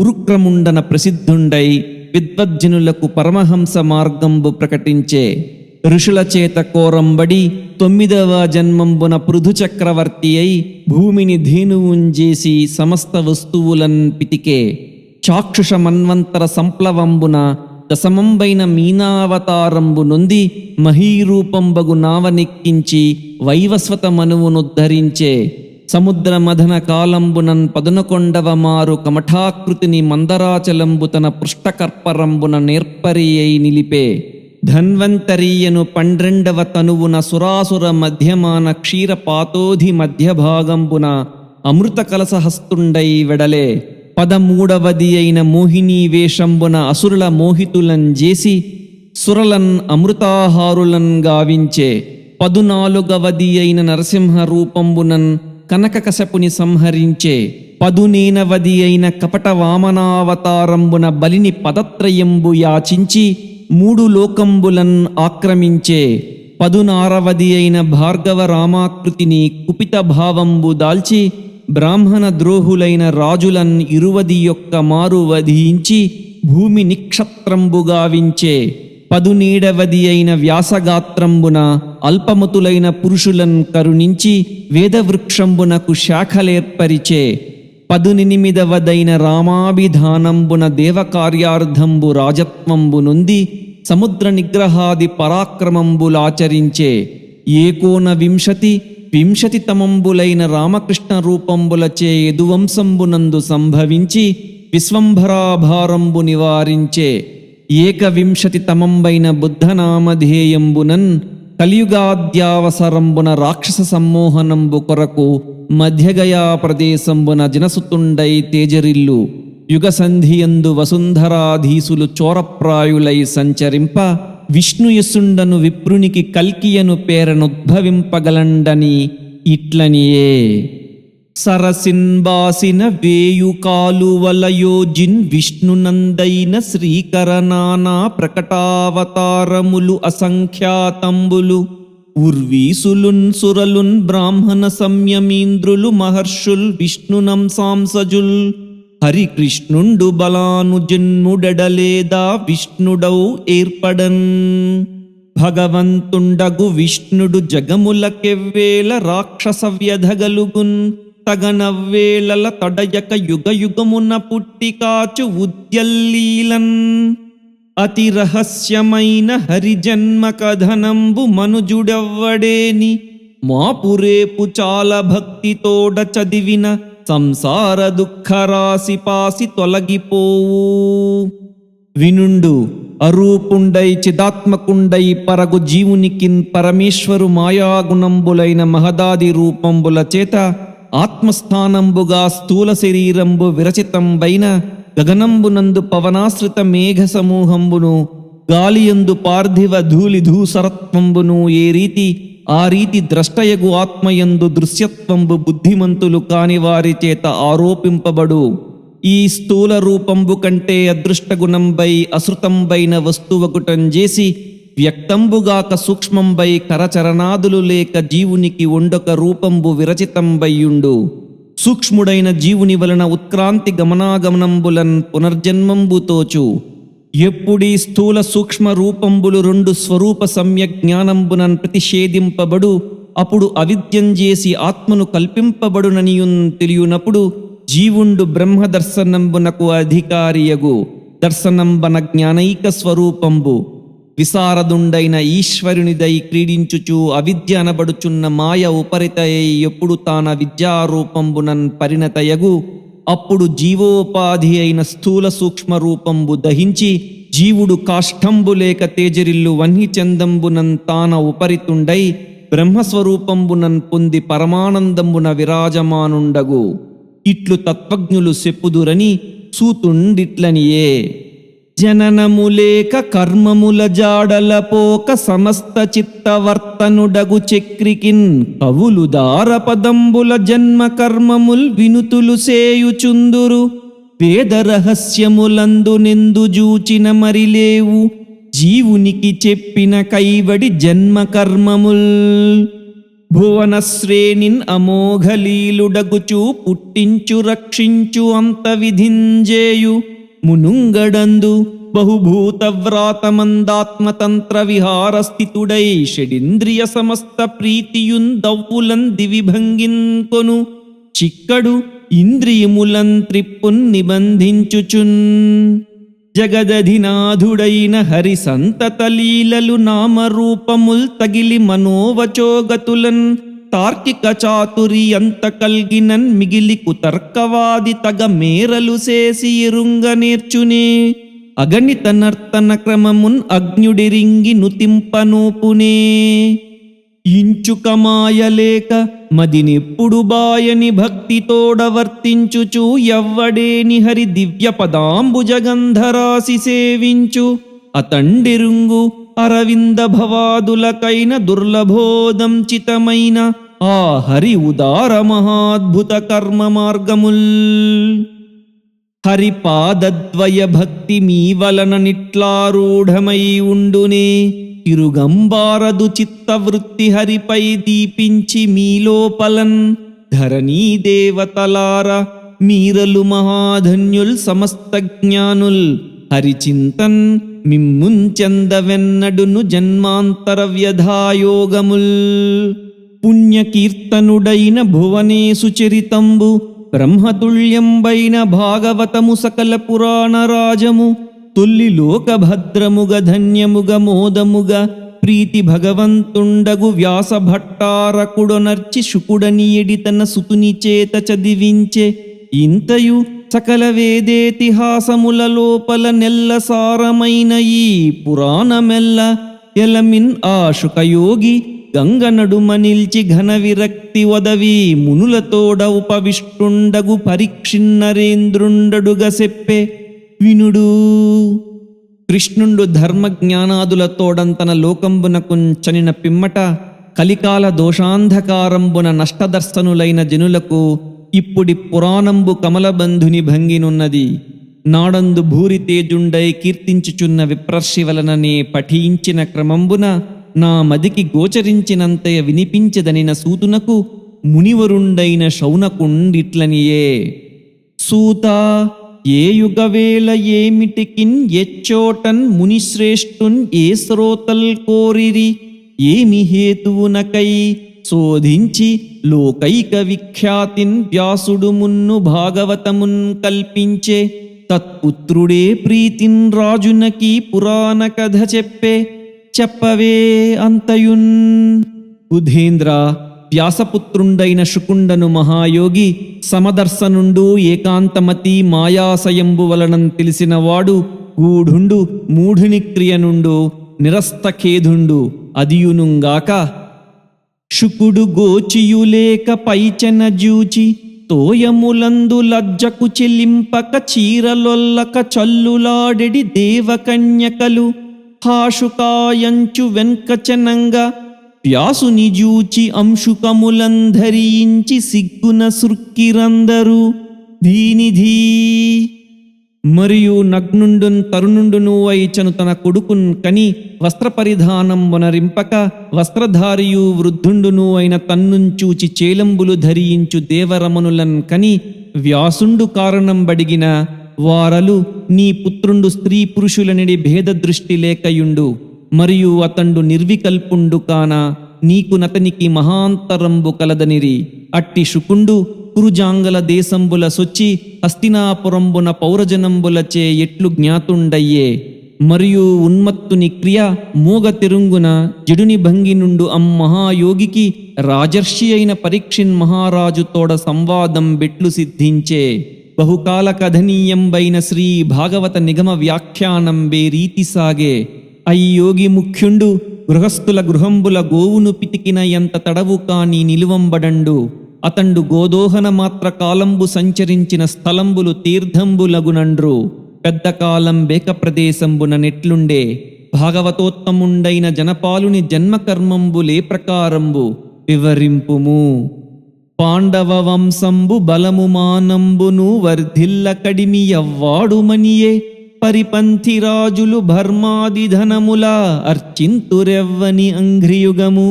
ఉరుక్రముండన ప్రసిద్ధుండై విద్వజ్జనులకు పరమహంస మార్గంబు ప్రకటించే. ఋషుల చేత కోరంబడి 9వ జన్మంబున పృథు చక్రవర్తి అయి భూమిని ధేనువుంజేసి సమస్త వస్తువులన్ పితికే. చాక్షుష మన్వంతర సంప్లవంబున దశమంబైన మీనావతారంబు నొంది మహీరూపంబగు నావనెక్కించి వైవస్వత మనువునుద్ధరించే. సముద్ర మథన కాలంబునన్ 11వ మారు కమఠాకృతిని మందరాచలంబు తన పృష్ఠకర్పరంబున నేర్పరి అయి నిలిపే. ధన్వంతరీయను 12వ తనువున సురాసుర మధ్యమాన క్షీరపాతోధి మధ్యభాగంబున అమృత కలసహస్తుండై వెడలే. 13వది అయిన మోహినీ వేషంబున అసురుల మోహితులన్ చేసి సురలన్ అమృతాహారులన్ గావించే. 14వది అయిన నరసింహ రూపంబునన్ కనకకశపుని సంహరించే. 15వది అయిన కపట వామనావతారంబున బలిని పదత్రయంబు యాచించి 3 లోకంబులన్ ఆక్రమించే. 16వది అయిన భార్గవ రామాకృతిని కుపిత భావంబు దాల్చి బ్రాహ్మణ ద్రోహులైన రాజులన్ 21 మారు వధించి భూమి నిక్షత్రంబు గావించే. 17వది అయిన వ్యాసగాత్రంబున అల్పమతులైన పురుషులన్ కరుణించి వేదవృక్షంబునకు శాఖలేర్పరిచే. 18వదైన రామాభిధానంబున దేవకార్యార్థంబు రాజత్వంబు నొంది సముద్ర నిగ్రహాది పరాక్రమంబులాచరించే. 19 తమంబులైన రామకృష్ణ రూపంబులచే యదువంశంబునందు సంభవించి విశ్వంభరాభారంబు నివారించే. 21 తమంబైన బుద్ధనామధేయంబునన్ కలియుగాద్యావసరంబున రాక్షస సమ్మోహనంబు కొరకు మధ్యగయా ప్రదేశంబున జనసుతుండై తేజరిల్లు. యుగసంధియందు వసుంధరాధీసులు చోరప్రాయులై సంచరింప విష్ణుయసుండను విప్రునికి కల్కియను పేరనుద్భవింపగలండని ఇట్లనియే. సరసిన్బాసిన వేయు కాలువలయోజిన్ విష్ణునందైన శ్రీకరనానా ప్రకటావతారములు అసంఖ్యాతంబులు ఉర్వీసులున్ సురలున్ బ్రాహ్మణ సంయమీంద్రులు మహర్షుల్ విష్ణునంసాంసజుల్ హరికృష్ణుండు బలాను జన్ముడెడలేదా విష్ణుడౌ ఏర్పడన్. భగవంతుండగు విష్ణుడు జగములకెవ్వేల రాక్షస వ్యధగలుగున్ తగనవ్వేళల తొడయక యుగయుగమున పుట్టి కాచు ఉద్యల్లీలన్ అతి రహస్యమైన హరిజన్మ కథనంబు మనుజుడెవ్వడేని మాపురేపు చాలా భక్తితోడ చదివిన సంసార దుఃఖరాశి పాసి తొలగిపోవు. వినుండు అరూపుండై చిదాత్మకుండై పరగు జీవునికిన్ పరమేశ్వరు మాయాగుణంబులైన మహదాది రూపంబుల చేత ఆత్మస్థానంబుగా స్థూల శరీరంబు విరచితంబైన గగనంబునందు పవనాశ్రిత మేఘ సమూహంబును గాలియందు పార్థివ ధూళి ధూసరత్వంబును ఏ రీతి ఆ రీతి ద్రష్టయగు ఆత్మయందు దృశ్యత్వంబు బుద్ధిమంతులు కాని వారి చేత ఆరోపింపబడు ఈ స్థూల రూపంబు కంటే అదృష్టగుణంబై అసృతంబైన వస్తువకుటంజేసి వ్యక్తంబుగాక సూక్ష్మంబై కరచరణాదులు లేక జీవునికి ఉండొక రూపంబు విరచితంబయ్యుండు. సూక్ష్ముడైన జీవుని వలన ఉత్క్రాంతి గమనాగమనంబులన్ పునర్జన్మంబు తోచు. ఎప్పుడీ స్థూల సూక్ష్మ రూపంబులు రెండు స్వరూప సమ్యక్ జ్ఞానంబునన్ ప్రతిషేధింపబడు అప్పుడు అవిద్యంజేసి ఆత్మను కల్పింపబడుననియున్ తెలియునప్పుడు జీవుండు బ్రహ్మ దర్శనంబునకు అధికారియగు. దర్శనంబన జ్ఞానైక స్వరూపంబు విశారదుండైన ఈశ్వరునిదై క్రీడించుచు అవిద్య అనబడుచున్న మాయ ఉపరితయై ఎప్పుడు తాన విద్యారూపంబునన్ పరిణతయగు అప్పుడు జీవోపాధి అయిన స్థూల సూక్ష్మ రూపంబు దహించి జీవుడు కాష్టంబు లేక తేజరిల్లు వన్నిచందంబునన్ తాన ఉపరితుండై బ్రహ్మస్వరూపంబునన్ పొంది పరమానందంబున విరాజమానుండగు. ఇట్లు తత్వజ్ఞులు చెప్పుదురని సూతుండిట్లనియే. జననములేక కర్మముల జాడల పోక సమస్త చిత్తవర్తనుడగు చక్రికిన్ కవులు దారపదంబుల జన్మ కర్మముల్ వినుతులు సేయుచుందురు. వేద రహస్యములందు నిందు జూచిన మరిలేవు జీవునికి చెప్పిన కైవడి జన్మ కర్మముల్. భువన శ్రేణిన్ అమోఘలీలుడగుచు పుట్టించు రక్షించు అంత విధింజేయు మునుంగడందు బహుభూత వ్రాతమందాత్మతంత్ర విహార స్థితుడై షడింద్రియ సమస్త ప్రీతియున్ దవ్వులన్ దివిభంగిన్ కొను చిక్కడు ఇంద్రియములన్ త్రిప్పున్ నిబంధించుచున్. జగదధినాథుడైన హరి సంతత లీలలు నామరూపముల్ తగిలి మనోవచోగతులన్ తార్కిక చాతురి అంత కల్గినన్ మిగిలి కుతర్కవాది తగ మేరలు చేసి ఎరుంగ నేర్చునే. అగణిత నర్తన క్రమమున్ అగ్నుడిరింగి నుతింపనూపునే. ఇంచుక మాయలేక మదినెప్పుడు బాయని భక్తితోడ వర్తించుచు ఎవ్వడేని హరి దివ్య పదాంబుజగంధరాసి సేవించు అతండిరుంగు అరవింద భవాదులకైన దుర్లభోదంచితమైన ఆ హరి ఉదార మహాద్భుత కర్మ మార్గముల్. హరిపాదద్వయ భక్తి మీ వలన నిట్లారూఢమై ఉండునే. తిరుగంబారదు చిత్తవృత్తి హరిపై దీపించి మీలోపలన్. ధరణీ దేవతలార మీరలు మహాధన్యుల్ సమస్త జ్ఞానుల్. హరిచింతన్ మిమ్ముంచెందవెన్నడును జన్మాంతర వ్యధాయోగముల్. పుణ్యకీర్తనుడైన భువనేశు చరితంబు బ్రహ్మతుల్యంబైన భాగవతము సకల పురాణ రాజము. తొల్లి లోకభద్రముగ ధన్యముగ మోదముగ ప్రీతి భగవంతుండగు వ్యాస భట్టారకుడొనర్చి శుకుడనియడి తన సుతుని చేత చదివించే. ఇంతయు సకల వేదేతిహాసముల లోపల నెల్ల సారమైన ఈ పురాణమెల్ల ఎలమిన్ ఆ శుకయోగి గంగ నడుమ నిల్చి ఘన విరక్తి వదవి మునులతోడ ఉపవిష్టుండగు పరీక్షిన్నరేంద్రుండడుగ సెప్పే. వినుడు. కృష్ణుండు ధర్మజ్ఞానాదులతోడంతన లోకంబునకుంచనిన పిమ్మట కలికాల దోషాంధకారంబున నష్టదర్శనులైన జనులకు ఇప్పుడి పురాణంబు కమలబంధుని భంగినున్నది. నాడందు భూరితేజుండై కీర్తించుచున్న విప్రర్షి వలననే పఠించిన క్రమంబున నా మదికి గోచరించినంతయ వినిపించదనిన సూతునకు మునివరుండైన శౌనకుండిట్లనియే. సూతా ఏ యుగవేళ ఏమిటికిన్ ఎచ్చోటన్ మునిశ్రేష్ఠున్ ఏ శ్రోతల్ కోరిరి. ఏమి హేతువునకై శోధించి లోకైక విఖ్యాతిన్ వ్యాసుడు మున్ను భాగవతమున్ కల్పించే. తత్పుత్రుడే ప్రీతిన్ రాజునకి పురాణ కథ చెప్పవే అంతయున్. బుధేంద్ర, వ్యాసపుత్రుండైన శుకుండను మహాయోగి సమదర్శనుండు ఏకాంతమతి మాయాసయంబు వలనం తెలిసినవాడు గూఢుండు మూఢుని క్రియనుండు నిరస్తఖేధుండు అదియునుంగాక. శుకుడు గోచియులేక పైచెన జూచి తోయములందు లజ్జకు చెల్లింపక చీరలొల్లక చల్లులాడెడి దేవకన్యకలు హాషుకాయంచు వెంకచనంగా వ్యాసుని జూచి అంశుకములంధరించి సిగ్గున సృక్కిరందరూ దీనిధీ. మరియు నగ్నుండున్ తరుణుండును వైచను తన కొడుకున్ కని వస్త్రపరిధానం వనరింపక వస్త్రధారియు వృద్ధుండును అయిన తన్నుంచూచి చేలంబులు ధరించు దేవరమణులన్ కని వ్యాసుండు కారణం బడిగిన వారలు నీ పుత్రుండు స్త్రీ పురుషులనిడి భేద దృష్టి లేకయుండు. మరియు అతండు నిర్వికల్పుండు కాన నీకు నతనికి మహాంతరంబు కలదనిరి. అట్టి శుకుండు కురుజాంగల దేశంబుల సొచ్చి హస్తినాపురంబున పౌరజనంబులచే ఎట్లు జ్ఞాతుండయ్యే. మరియు ఉన్మత్తుని క్రియ మూగ తిరుంగున జడుని భంగి నుండు మహాయోగికి రాజర్షి అయిన పరీక్షిన్ మహారాజు తోడ సంవాదం బెట్లు సిద్ధించే. బహుకాల కథనీయంబైన శ్రీ భాగవత నిగమ వ్యాఖ్యానం రీతి సాగే. అయ్యోగి ముఖ్యుండు గృహస్థుల గృహంబుల గోవును పితికిన ఎంత తడవు కాని నిలువంబడండు. అతండు గోదోహన మాత్ర కాలంబు సంచరించిన స్థలంబులు తీర్థంబులగునండ్రు. పెద్ద కాలం బేక ప్రదేశంబున నెట్లుండే. భాగవతోత్తముండైన జనపాలుని జన్మకర్మంబులే ప్రకారంబు వివరింపుము. పాండవ వంశంబు బలము మానంబును వర్ధిల్ల కడిమి యవ్వాడుమనియే. పరిపంథి రాజులు భర్మాది ధనముల అర్చింతురెవ్వని అంఘ్రియుగము.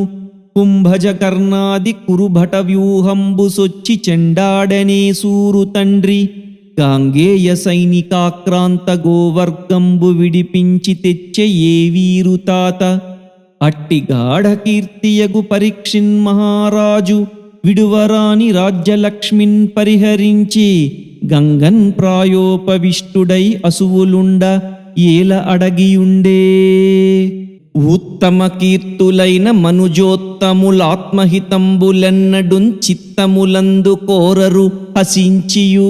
కుంభజ కర్ణాది కురుభట వ్యూహంబు సొచ్చి చెండాడనే సూరు తండ్రి. గాంగేయ సైనికాక్రాంత గోవర్గంబు విడిపించి తెచ్చే ఏ వీరు తాత. అట్టి గాఢ కీర్తియగు పరీక్షిన్ మహారాజు విడువరాని రాజ్యలక్ష్మిన్ పరిహరించి గంగన్ ప్రాయోపవిష్టుడై అసువులుండ ఏల అడగియుండే. ఉత్తమ కీర్తులైన మనుజోత్తములాత్మహితంబులెన్నడున్ చిత్తములందు కోరరు హసించియు.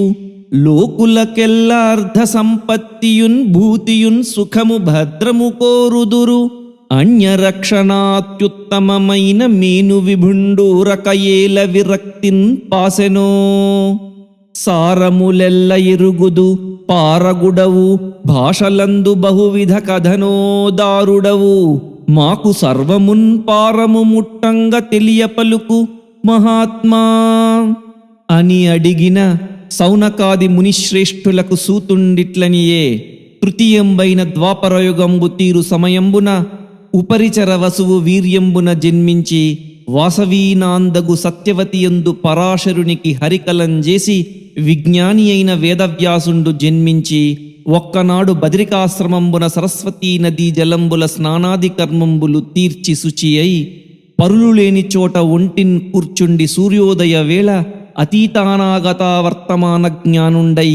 లోకులకెల్ల అర్ధ సంపత్తియున్ భూతియున్ సుఖము భద్రము కోరుదురు. అన్యరక్షణాత్యుత్తమమైన మేను విభుండూరక ఏల విరక్తిన్ పాసెనో. సారములెల్ల ఎరుగుదు పారగుడవు భాషలందు బహువిధ కథనోదారుడవు. మాకు సర్వమున్ పారము ముట్టంగ తెలియ పలుకు మహాత్మా అని అడిగిన సౌనకాది మునిశ్రేష్ఠులకు సూతుండిట్లనియే. తృతీయంబైన ద్వాపరయుగంబు తీరు సమయంబున ఉపరిచర వసువు వీర్యంబున జన్మించి వాసవీనాందగు సత్యవతియందు పరాశరునికి హరికలంజేసి విజ్ఞాని అయిన వేదవ్యాసుండు జన్మించి ఒక్కనాడు బద్రికాశ్రమంబున సరస్వతీ నదీ జలంబుల స్నానాది కర్మంబులు తీర్చి శుచి అయి పరులు లేని చోట ఒంటిన్ కూర్చుండి సూర్యోదయ వేళ అతీతానాగత వర్తమాన జ్ఞానుండై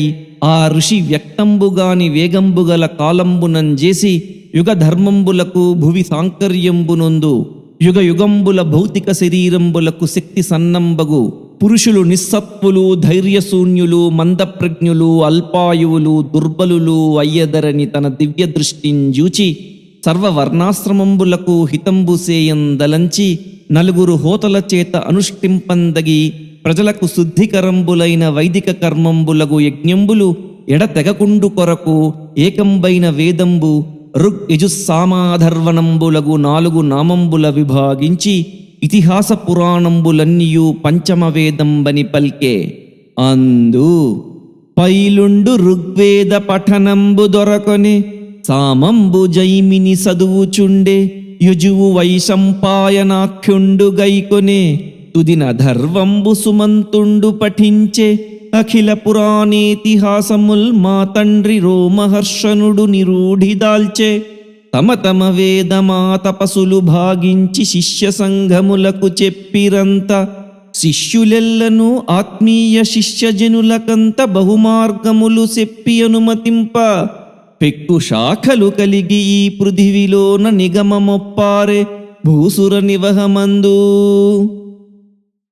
ఆ ఋషి వ్యక్తంబుగాని వేగంబుగల కాలంబునంజేసి యుగ ధర్మంబులకు భువి సాంకర్యంబునొందు యుగ యుగంబుల భౌతిక శరీరంబులకు శక్తి సన్నంబగు పురుషులు నిస్సత్వులు ధైర్యశూన్యులు మందప్రజ్ఞులు అల్పాయువులు దుర్బలులు అయ్యదరని తన దివ్య దృష్టింజూచి సర్వవర్ణాశ్రమంబులకు హితంబుసేయందలంచి నలుగురు హోతల చేత అనుష్ఠింపందగి ప్రజలకు శుద్ధికరంబులైన వైదిక కర్మంబులగు యజ్ఞంబులు ఎడతెగకుండు కొరకు ఏకంబైన వేదంబు ఋగ్ యజుస్సామాధర్వణంబులగు 4 నామంబుల విభాగించి ఇతిహాస పురాణంబులన్నీయు పంచమ వేదంబని పల్కే. అందు పైలుండు ఋగ్వేద పఠనంబు దొరకొని సామంబు జైమిని సదువుచుండే యుజువు వైశంపాయనాఖ్యుండు గైకొనే తుదిన ధర్వంబు సుమంతుండు పఠించే అఖిల పురాణేతిహాసముల్ మా తండ్రి రోమహర్షణుడు నిరూఢిదాల్చే తమ తమ వేదమా తపసులు భాగించి శిష్య సంఘములకు చెప్పిరంత. శిష్యులెల్లను ఆత్మీయ శిష్యజనులకంత బహుమార్గములు చెప్పి అనుమతింప. పెక్కు శాఖలు కలిగి ఈ పృథివిలోన నిగమమొప్పారే భూసుర నివహమందు.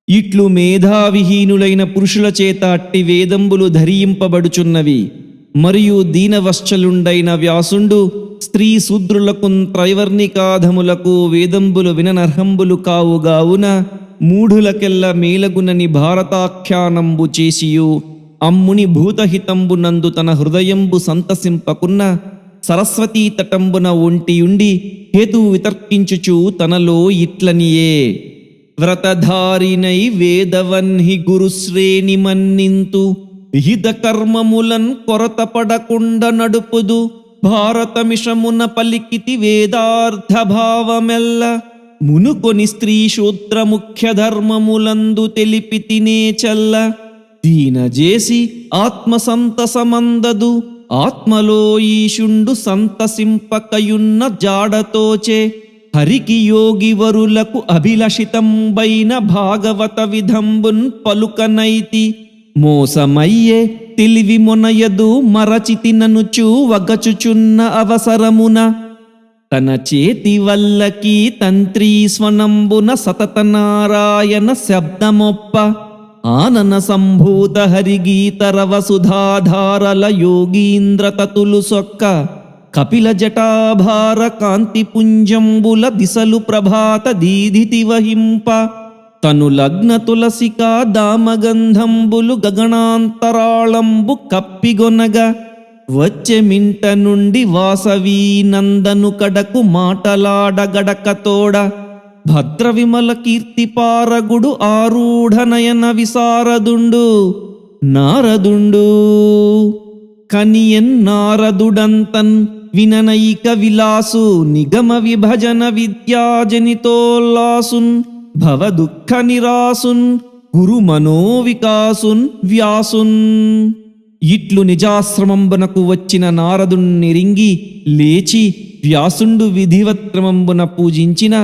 ఇట్లు మేధావిహీనులైన పురుషుల చేత అట్టి వేదంబులు ధరింపబడుచున్నవి. మరియు దీనవశ్చలుండైన వ్యాసుండు స్త్రీ శూద్రులకున్ త్రైవర్ణికాధములకు వేదంబులు విననర్హంబులు కావుగావున మూఢులకెల్ల మేలగునని భారతాఖ్యానంబు చేసియు అమ్ముని భూతహితంబునందు తన హృదయంబు సంతసింపకున్న సరస్వతీ తటంబున ఒంటియుండి హేతువు వితర్కించుచు తనలో ఇట్లనియే. వ్రతధారినై వేదవన్హి గురుశ్రేణి మన్నింతు విహిత కర్మములన్ కొరతపడకుండ నడుపుదు. భారతమిషమున పలికితి వేదార్థ భావమెల్ల మునుకొని స్త్రీ శూద్ర ముఖ్య ధర్మములందు తెలిపితినే చల్ల. దీనజేసి ఆత్మ సంతసమందదు ఆత్మలో ఈశుండు సంతసింపకయున్న జాడతోచే. హరికి యోగి వరులకు అభిలషితంబైన భాగవత విధంబున్ పలుకనైతి. మోసమయ్యే తెలివి మొనయదు మరచితి ననుచు వగచుచున్న అవసరమున. తన చేతి వల్లకి తంత్రీ స్వనంబున సతత నారాయణ శబ్దమొప్ప. ఆనన సంభూత హరిగీతరవ సుధాధారల యోగీంద్ర తతులు సొక్క. కపిల జటాభార కాంతి పుంజంబుల దిశలు ప్రభాత దీధితి వహింప. తను లగ్న తులసికా దామగంధంబులు గగనాంతరాళంబు కప్పిగొనగ. వచ్చె మింట నుండి వాసవీ నందను కడకు మాటలాడగడకతోడ. భద్ర విమల కీర్తిపారగుడు ఆరూఢనయన విశారదుండు నారదుండు. కనియన్ నారదుడంతన్ విననైక విలాసు నిగమ విభజన విద్యాజనితోల్లాసున్. భవ దుఃఖ నిరాసున్ గురు మనోవికాసున్ వ్యాసున్. ఇట్లు నిజాశ్రమంబునకు వచ్చిన నారదుణ్ణి రింగి లేచి వ్యాసుండు విధివత్క్రమంబున పూజించిన.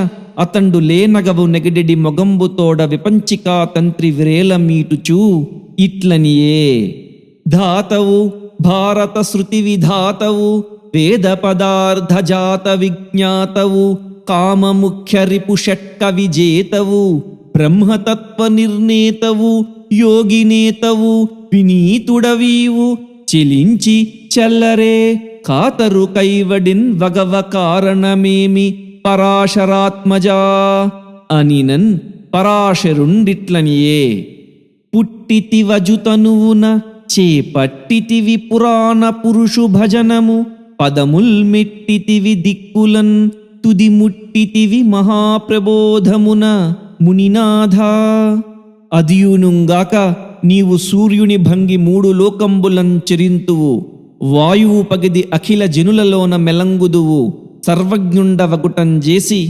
అతండు లేనగవు నెగడెడి మొగంబుతోడ విపంచికా తంత్రి విరేల మీటుచూ ఇట్లనియే. ధాతవు భారత శృతి విధాతవు వేద పదార్థ జాత విజ్ఞాతవు కామముఖ్య రిపు షట్క విజేతవు బ్రహ్మతత్వ నిర్ణేతవు యోగినేతవు వినీతుడవీవు. చెలించి చల్లరే కాతరు కైవడిన్ వగవ కారణమేమి పరాశరాత్మజా అనినన్. పరాశరుండిట్లనియే. పుట్టితి వజుతనువున చేపట్టితివి పురాణ పురుషు భజనము. పదముల్ మెట్టితివి దిక్కులన్ తుది ముట్టితివి మహాప్రబోధమున మునినాథ. అదియునుగాక నీవు సూర్యుని భంగి 3 లోకంబులం చెరింతువు. వాయువు పగిది అఖిల జనులలోన మెలంగుదువు. సర్వజ్ఞుండవగుటం చేసి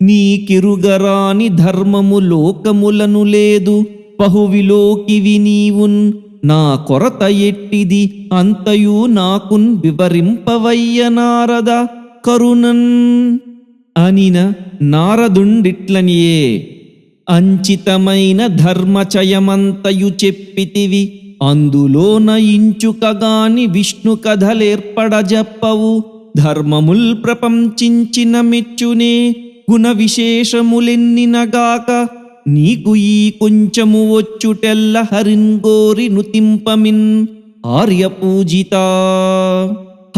నీకిరుగరాని ధర్మము లోకములను లేదు. బహువిలోకివి నీవున్ నా కొరత ఎట్టిది అంతయు నాకున్ వివరింపవయ్య నారద కరుణన్ అనిన. నారదుండిట్లనియే. అంచితమైన ధర్మచయమంతయు చెప్పితివి. అందులోన ఇంచుకగాని విష్ణు కథలేర్పడజప్పవు. ధర్మముల్ ప్రపంచించిన మెచ్చునే గుణ విశేషములెన్నినగాక. నీకు ఈ కొంచెము వచ్చుటెల్ల హరింగోరి నుతింపమిన్ ఆర్యపూజిత.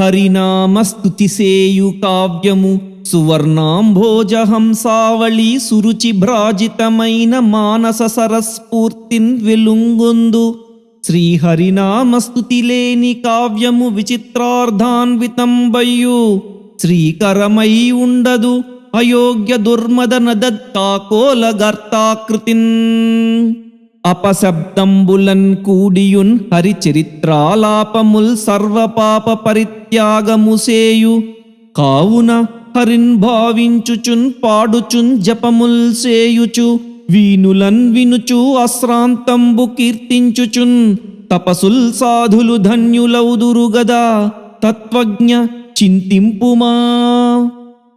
హరినామస్తుతిసేయు కావ్యము సువర్ణాంభోజహంసావళి సురుచి భ్రాజితమైన మానస సరస్ఫూర్తిన్ వెలుంగొందు. శ్రీహరినామస్తుతి లేని కావ్యము విచిత్రార్థాన్వితంబయ్యు శ్రీకరమై ఉండదు. అయోగ్య దుర్మదన దత్తాకోలగర్తాకృతిన్. అపశబ్దంబులన్ కూడియున్ హరిచరిత్రాలాపముల్ సర్వపాప పరిత్యాగముసేయు. కావున హరిన్ భావించుచున్ పాడుచున్ జపముల్ సేయుచు. వీనులన్ వినుచు అశ్రాంతంబు కీర్తించుచున్. తపసుల్ సాధులు ధన్యులౌదురు గదా తత్వజ్ఞ చింతింపుమా.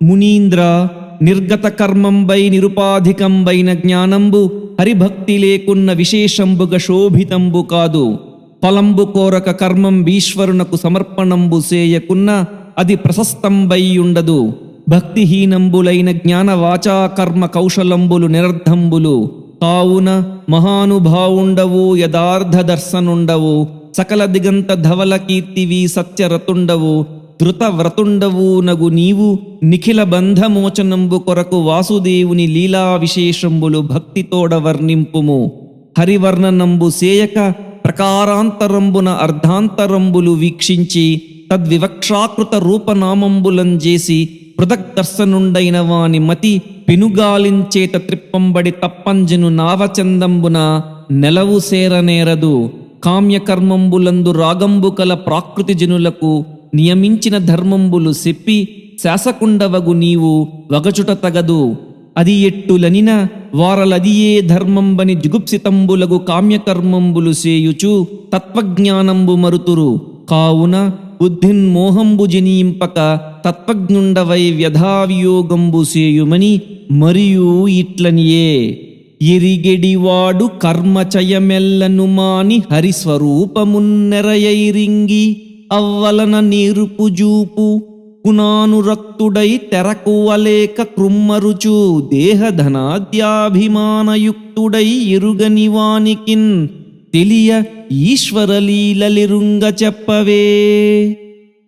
మునీంద్ర, నిర్గత కర్మంబై నిరుపాధికంబైన జ్ఞానంబు హరిభక్తి లేకున్న విశేషంబుగా శోభితంబు కాదు. ఫలంబు కోరక కర్మం ఈశ్వరునకు సమర్పణంబు సేయకున్న అది ప్రశస్తంబై ఉండదు. భక్తిహీనంబులైన జ్ఞాన వాచా కర్మ కౌశలంబులు నిరర్ధంబులు. కావున మహానుభావుండవు, యథార్థ దర్శనుండవు, సకల దిగంత ధవల కీర్తివి, సత్యరతుండవు, ధృతవ్రతుండవు నగు నీవు నిఖిల బంధమోచనంబు కొరకు వాసుదేవుని లీలా విశేషంబులు భక్తితోడ వర్ణింపుము. హరివర్ణనంబు సేయక ప్రకారాంతరంబున అర్ధాంతరంబులు వీక్షించి తద్వివక్షాకృత రూపనామంబులంజేసి పృథగ్దర్శనుండైన వాని మతి పెనుగాలించేత త్రిప్పంబడి తప్పంజను నావచందంబున నెలవు సేరనేరదు. కామ్యకర్మంబులందు రాగంబు కల ప్రాకృతి జనులకు నియమించిన ధర్మంబులు చెప్పి శాసకుండవగు నీవు వగచుట తగదు. అది ఎట్టులనిన వారలదియే ధర్మంబని జుగుప్సితంబులగు కామ్యకర్మంబులు సేయుచు తత్వజ్ఞానంబు మరుతురు. కావున బుద్ధిన్మోహంబు జనీంపక తత్వజ్ఞుండవై వ్యధావియోగంబు సేయుమని మరియు ఇట్లనియే. ఎరిగెడివాడు కర్మచయమెల్లను మాని హరిస్వరూపమున్నెరయైరింగి అవ్వలన నీరుపు జూపు గుణానురక్తుడై తెరకువలేక కృమ్మరుచు దేహధనాద్యాభిమానయుక్తుడై ఎరుగని వానికిన్ తెలియ ఈశ్వరలీలలిరుంగ చెప్పవే.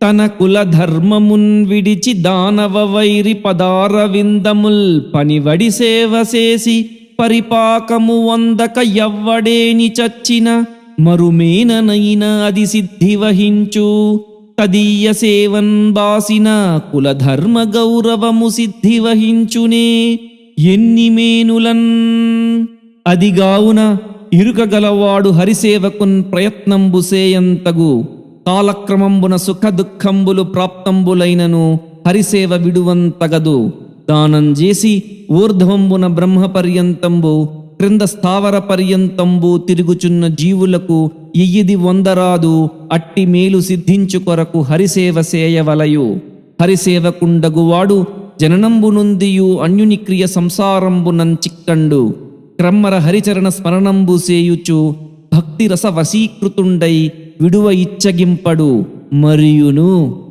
తన కుల ధర్మమున్ విడిచి దానవ వైరి పదారవిందముల్ పనివడి సేవ చేసి పరిపాకము వందక ఎవ్వడేని చచ్చిన మరుమేననైన అది సిద్ధి వహించు. తదీయ సేవన్ బాసిన కులధర్మ గౌరవము సిద్ధి వహించునే ఎన్ని మేనులన్. అదిగావున ఇరుకగలవాడు హరిసేవకున్ ప్రయత్నంబు సేయంతగు. కాలక్రమంబున సుఖ దుఃఖంబులు ప్రాప్తంబులైనను హరిసేవ విడువంతగదు. దానం చేసి ఊర్ధ్వంబున బ్రహ్మ పర్యంతంబు క్రింద స్థావర పర్యంతంబు తిరుగుచున్న జీవులకు ఎయ్యిది వందరాదు. అట్టి మేలు సిద్ధించు కొరకు హరిసేవ సేయవలయు. హరిసేవకుండగువాడు జననంబు నొందియు అన్యుని క్రియ సంసారంబునం చిక్కండు. క్రమ్మర హరిచరణ స్మరణంబు సేయుచు భక్తిరస వశీకృతుండై విడువ ఇచ్చగింపడు. మరియును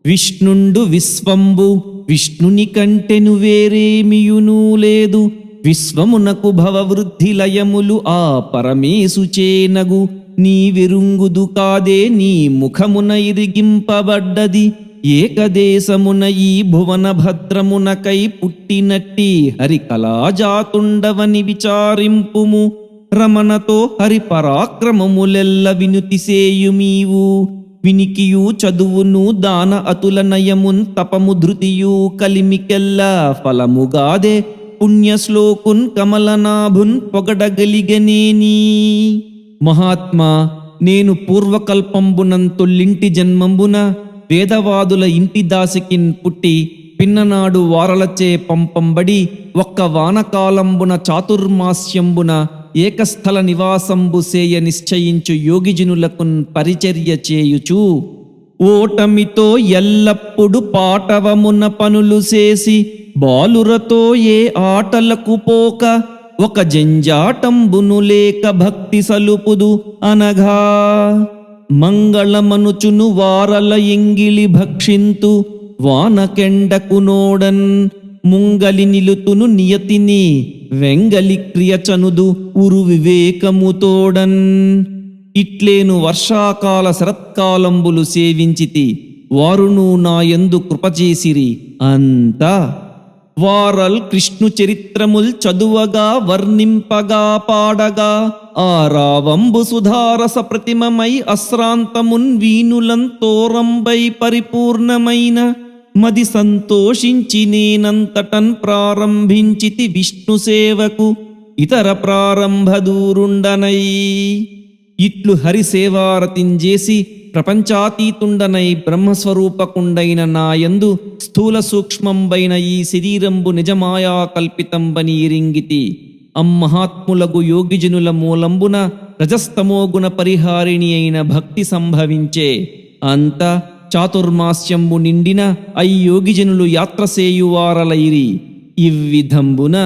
విష్ణుండు విశ్వంబు విష్ణుని కంటెను వేరేమియునూ లేదు. విశ్వమునకు భవవృద్ధి లయములు ఆ పరమేశుచేనగు నీవెరుంగుదు కాదే. నీ ముఖమున ఇరిగింపబడ్డది ఏకదేశమున ఈ భువన భద్రమునకై పుట్టినట్టి హరి కళాజాతుండవని విచారింపుము. రమణతో హరి పరాక్రమములెల్ల వినుతిసేయుమీవు. వినికియు చదువును దాన అతుల నయమున్ తపము ధృతియు కలిమికెల్ల ఫలముగాదే పుణ్యశ్లోకున్ కమలనాభున్ పొగడగలిగనేని. మహాత్మా, నేను పూర్వకల్పంబునంతొల్లింటి జన్మంబున వేదవాదుల ఇంటి దాసికిన్ పుట్టి పిన్ననాడు వారలచే పంపంబడి ఒక్క వానకాలంబున చాతుర్మాస్యంబున ఏకస్థల నివాసంబు సేయ నిశ్చయించు యోగిజనులకున్ పరిచర్య చేయుచు ఓటమితో ఎల్లప్పుడు పాటవమున పనులు చేసి బాలురతో ఏ ఆటలకు పోక ఒక జంజాటంబును లేక భక్తి సలుపుదు అనగా మంగళమనుచును వారల ఎంగిలి భక్షింతు వానకెండకు నోడన్ ముంగలి నిలుతును నియతిని వెంగలి క్రియచనుదు ఉరు వివేకముతోడన్. ఇట్లేను వర్షాకాల శరత్కాలంబులు సేవించితి. వారును నాయందు కృపచేసిరి. అంతా వారల్ కృష్ణు చరిత్రముల్ చదువగా వర్ణింపగా పాడగా ఆరావంబు సుధారస ప్రతిమమై అశ్రాంతమున్ వీనులంతోరంబై పరిపూర్ణమైన మది సంతోషించి నేనంతటన్ ప్రారంభించితి విష్ణు సేవకు ఇతర ప్రారంభదూరుండనై. ఇట్లు హరిసేవారతింజేసి ప్రపంచాతీతుండనై బ్రహ్మస్వరూపకుండైన నాయందు స్థూల సూక్ష్మంబైన ఈ శరీరంబు నిజమాయా కల్పితంబని ఇరింగితి. అమ్మహాత్ములగు యోగిజనుల మూలంబున రజస్తమోగుణ పరిహారిణి అయిన భక్తి సంభవించే. అంత చాతుర్మాస్యంబు నిండిన అయ్యోగిజనులు యాత్రసేయువారలైరి. ఇవ్విధంబున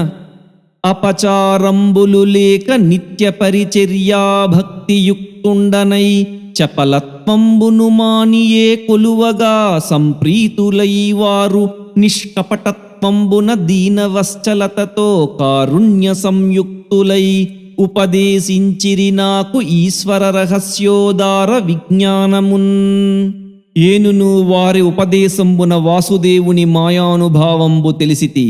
అపచారంబులు లేక నిత్య పరిచర్యా భక్తియుక్తుండనై చపలత్వంబును మానియే కొలువగా సంప్రీతులై వారు నిష్కపటత్వంబున దీనవశ్చలతతో కారుణ్య సంయుక్తులై ఉపదేశించిరి నాకు ఈశ్వర రహస్యోదార విజ్ఞానమున్. ఏనును వారి ఉపదేశంబున వాసుదేవుని మాయానుభావంబు తెలిసితి.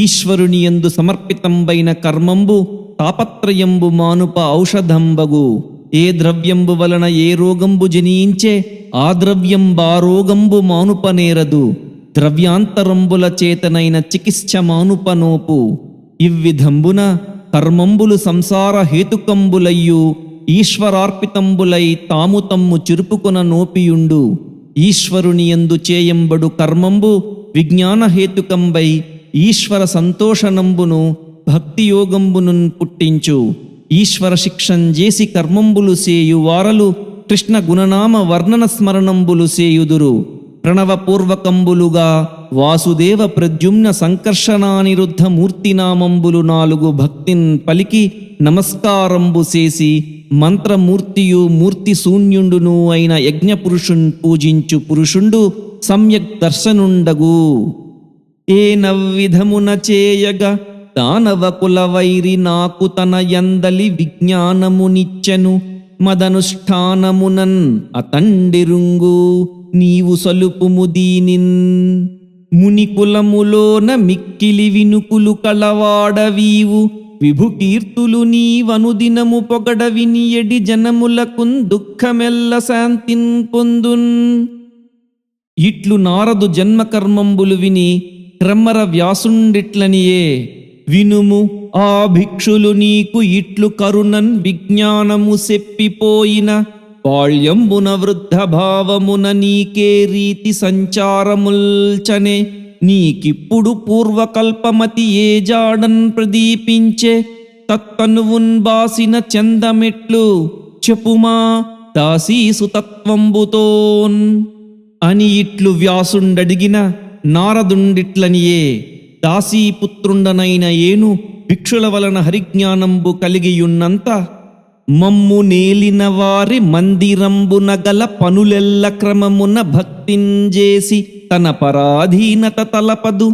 ఈశ్వరుని యందు సమర్పితంబైన కర్మంబు తాపత్రయంబు మానుప ఔషధంబగు. ఏ ద్రవ్యంబు వలన ఏ రోగంబు జనించే ఆ ద్రవ్యంబా రోగంబు మానుపనేరదు. ద్రవ్యాంతరంబుల చేతనైన చికిత్స మానుపనోపు. ఇవ్విధంబున కర్మంబులు సంసార హేతుకంబులయ్యు ఈశ్వరార్పితంబులై తాము తమ్ము చిరుపుకొన నోపియుండు. ఈశ్వరుని యందు చేయంబడు కర్మంబు విజ్ఞానహేతుకంబై ఈశ్వర సంతోషనంబును భక్తియోగంబును పుట్టించు. ఈశ్వర శిక్షంజేసి కర్మంబులు సేయు వారలు కృష్ణ గుణనామ వర్ణన స్మరణంబులు సేయుదురు. ప్రణవపూర్వకంబులుగా వాసుదేవ ప్రద్యుమ్న సంకర్షణానిరుద్ధ మూర్తినామంబులు 4 భక్తిన్ పలికి నమస్కారంబు చేసి మంత్రమూర్తియు మూర్తి శూన్యుండును అయిన యజ్ఞపురుషున్ పూజించు పురుషుండు సమ్యక్ దర్శనుండగు. ఏ నవ్విధమున చేయగా దానవ కులవైరి నాకు తన యందలి విజ్ఞానమునిచ్చెను మదనుష్ఠానమునన్ అతండిరుంగు నీవు సలుపుము దీనిన్. మునికులములోన మిక్కిలి వినుకులు కలవాడవీవు విభుకీర్తులు నీవనుదినము పొగడ వినియడి జనములకున్ దుఃఖమెల్ల శాంతిన్ పొందున్. ఇట్లు నారదు జన్మకర్మంబులు విని క్రమ్మర వ్యాసుండిట్లనియే వినుము ఆ భిక్షులు నీకు ఇట్లు కరుణన్ విజ్ఞానము సెప్పిపోయిన బాళ్యంబున వృద్ధ భావమున నీకే రీతి సంచారముల్చనే నీకిప్పుడు పూర్వకల్పమతి ఏ జాడన్ ప్రదీపించే తత్తనువున్ బాసిన చందమెట్లు చెప్పుమా దాసీసు తత్వంబుతోన్ అని ఇట్లు వ్యాసుండడిగిన నారదుండిట్లనియే దాసీపుత్రుండనైన ఏను భిక్షుల వలన హరిజ్ఞానంబు కలిగియున్నంత మమ్ము నేలిన వారి మందిరంబున గల పనులెల్ల క్రమమున భక్తింజేసి తన పరాధీనత తలపదు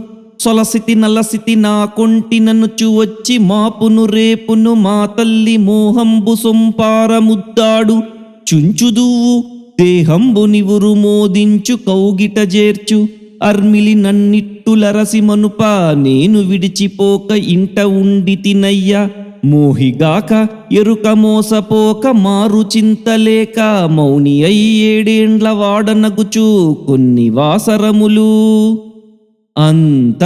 సొలసితి నలసితి నా కొంటిననుచు వచ్చి మాపును రేపును మా తల్లి మోహంబు సొంపారముద్దాడు చుంచుదువు దేహంబు నివురు మోదించు కౌగిట జేర్చు అర్మిలి నన్నిట్టులరసి మనుప నేను విడిచిపోక ఇంట ఉండి తినయ్య మోహిగాక ఎరుక మోసపోక మారు చింతలేక మౌని అయ్యేడేండ్ల వాడనగుచు కొన్ని వాసరములు అంత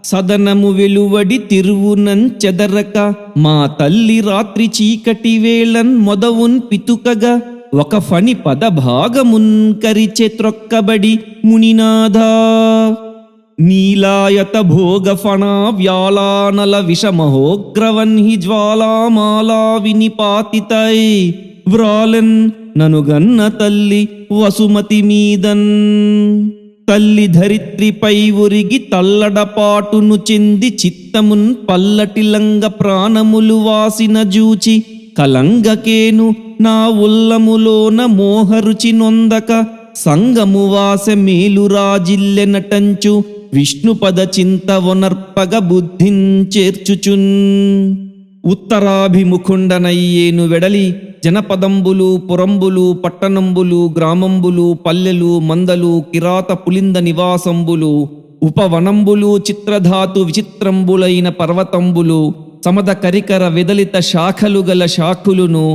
సదనము వెలువడి తిరువునన్ చెదరక మా తల్లి రాత్రి చీకటి వేళన్ మొదవున్ పితుకగా ఒక ఫణి పదభాగమున్ కరిచె త్రొక్కబడి మునినాథా నీలాయత భోగ ఫణా వ్యాలానల విషమహోగ్రవన్హి జ్వాలామాలా వినిపాతితై వ్రాలెన్ ననుగన్న తల్లి వసుమతి మీదన్. తల్లి ధరిత్రిపై ఒరిగి తల్లడపాటును చెంది చిత్తమున్ పల్లటిలంగ ప్రాణములు వాసిన జూచి కలంగకేను నా ఉల్లములోన మోహరుచి నొందక సంగము వాస మేలురాజిల్లెనటంచు విష్ణుపద చింత వనర్పగ బుద్ధించేర్చుచున్. ఉత్తరాభిముఖుండనయ్యేను వెడలి జనపదంబులు పురంబులు పట్టణంబులు గ్రామంబులు పల్లెలు మందలు కిరాత పులింద నివాసంబులు ఉపవనంబులు చిత్రధాతు విచిత్రంబులైన పర్వతంబులు సమద కరికర విదలిత శాఖలు గల శాఖులును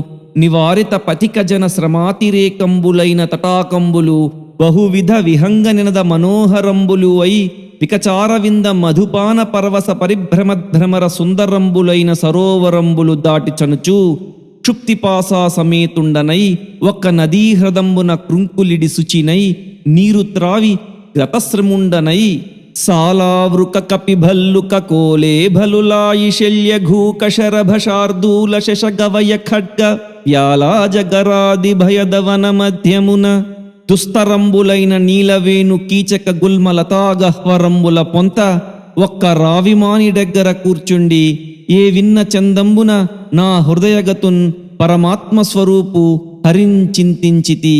నివారిత పతిక జన శ్రమాతిరేకంబులైన తటాకంబులు బహువిధ విహంగనినద మనోహరంబులు అయి వికచారవింద మధుపాన పరవశ పరిభ్రమద్భ్రమర సుందరంబులైన సరోవరంబులు దాటి చనుచు క్షుప్తిపాసా సమేతుండనై ఒక్క నదీహృదంబున కృంకులిడి శుచినై నీరు త్రావి గతశ్రముండనై సాలావృక కపిభల్లుక కోలే భలులాయి శల్య ఘూక శరభ శార్దూల శశగవయ ఖడ్గ వ్యాలాజగరాది భయదవన మధ్యమున దుస్తరంబులైన నీలవేణు కీచక గుల్మలతాగహ్వరంబుల పొంత ఒక్క రావిమాని దగ్గర కూర్చుండి ఏ విన్న చందంబున నా హృదయగతున్ పరమాత్మస్వరూపు హరించింతించితి.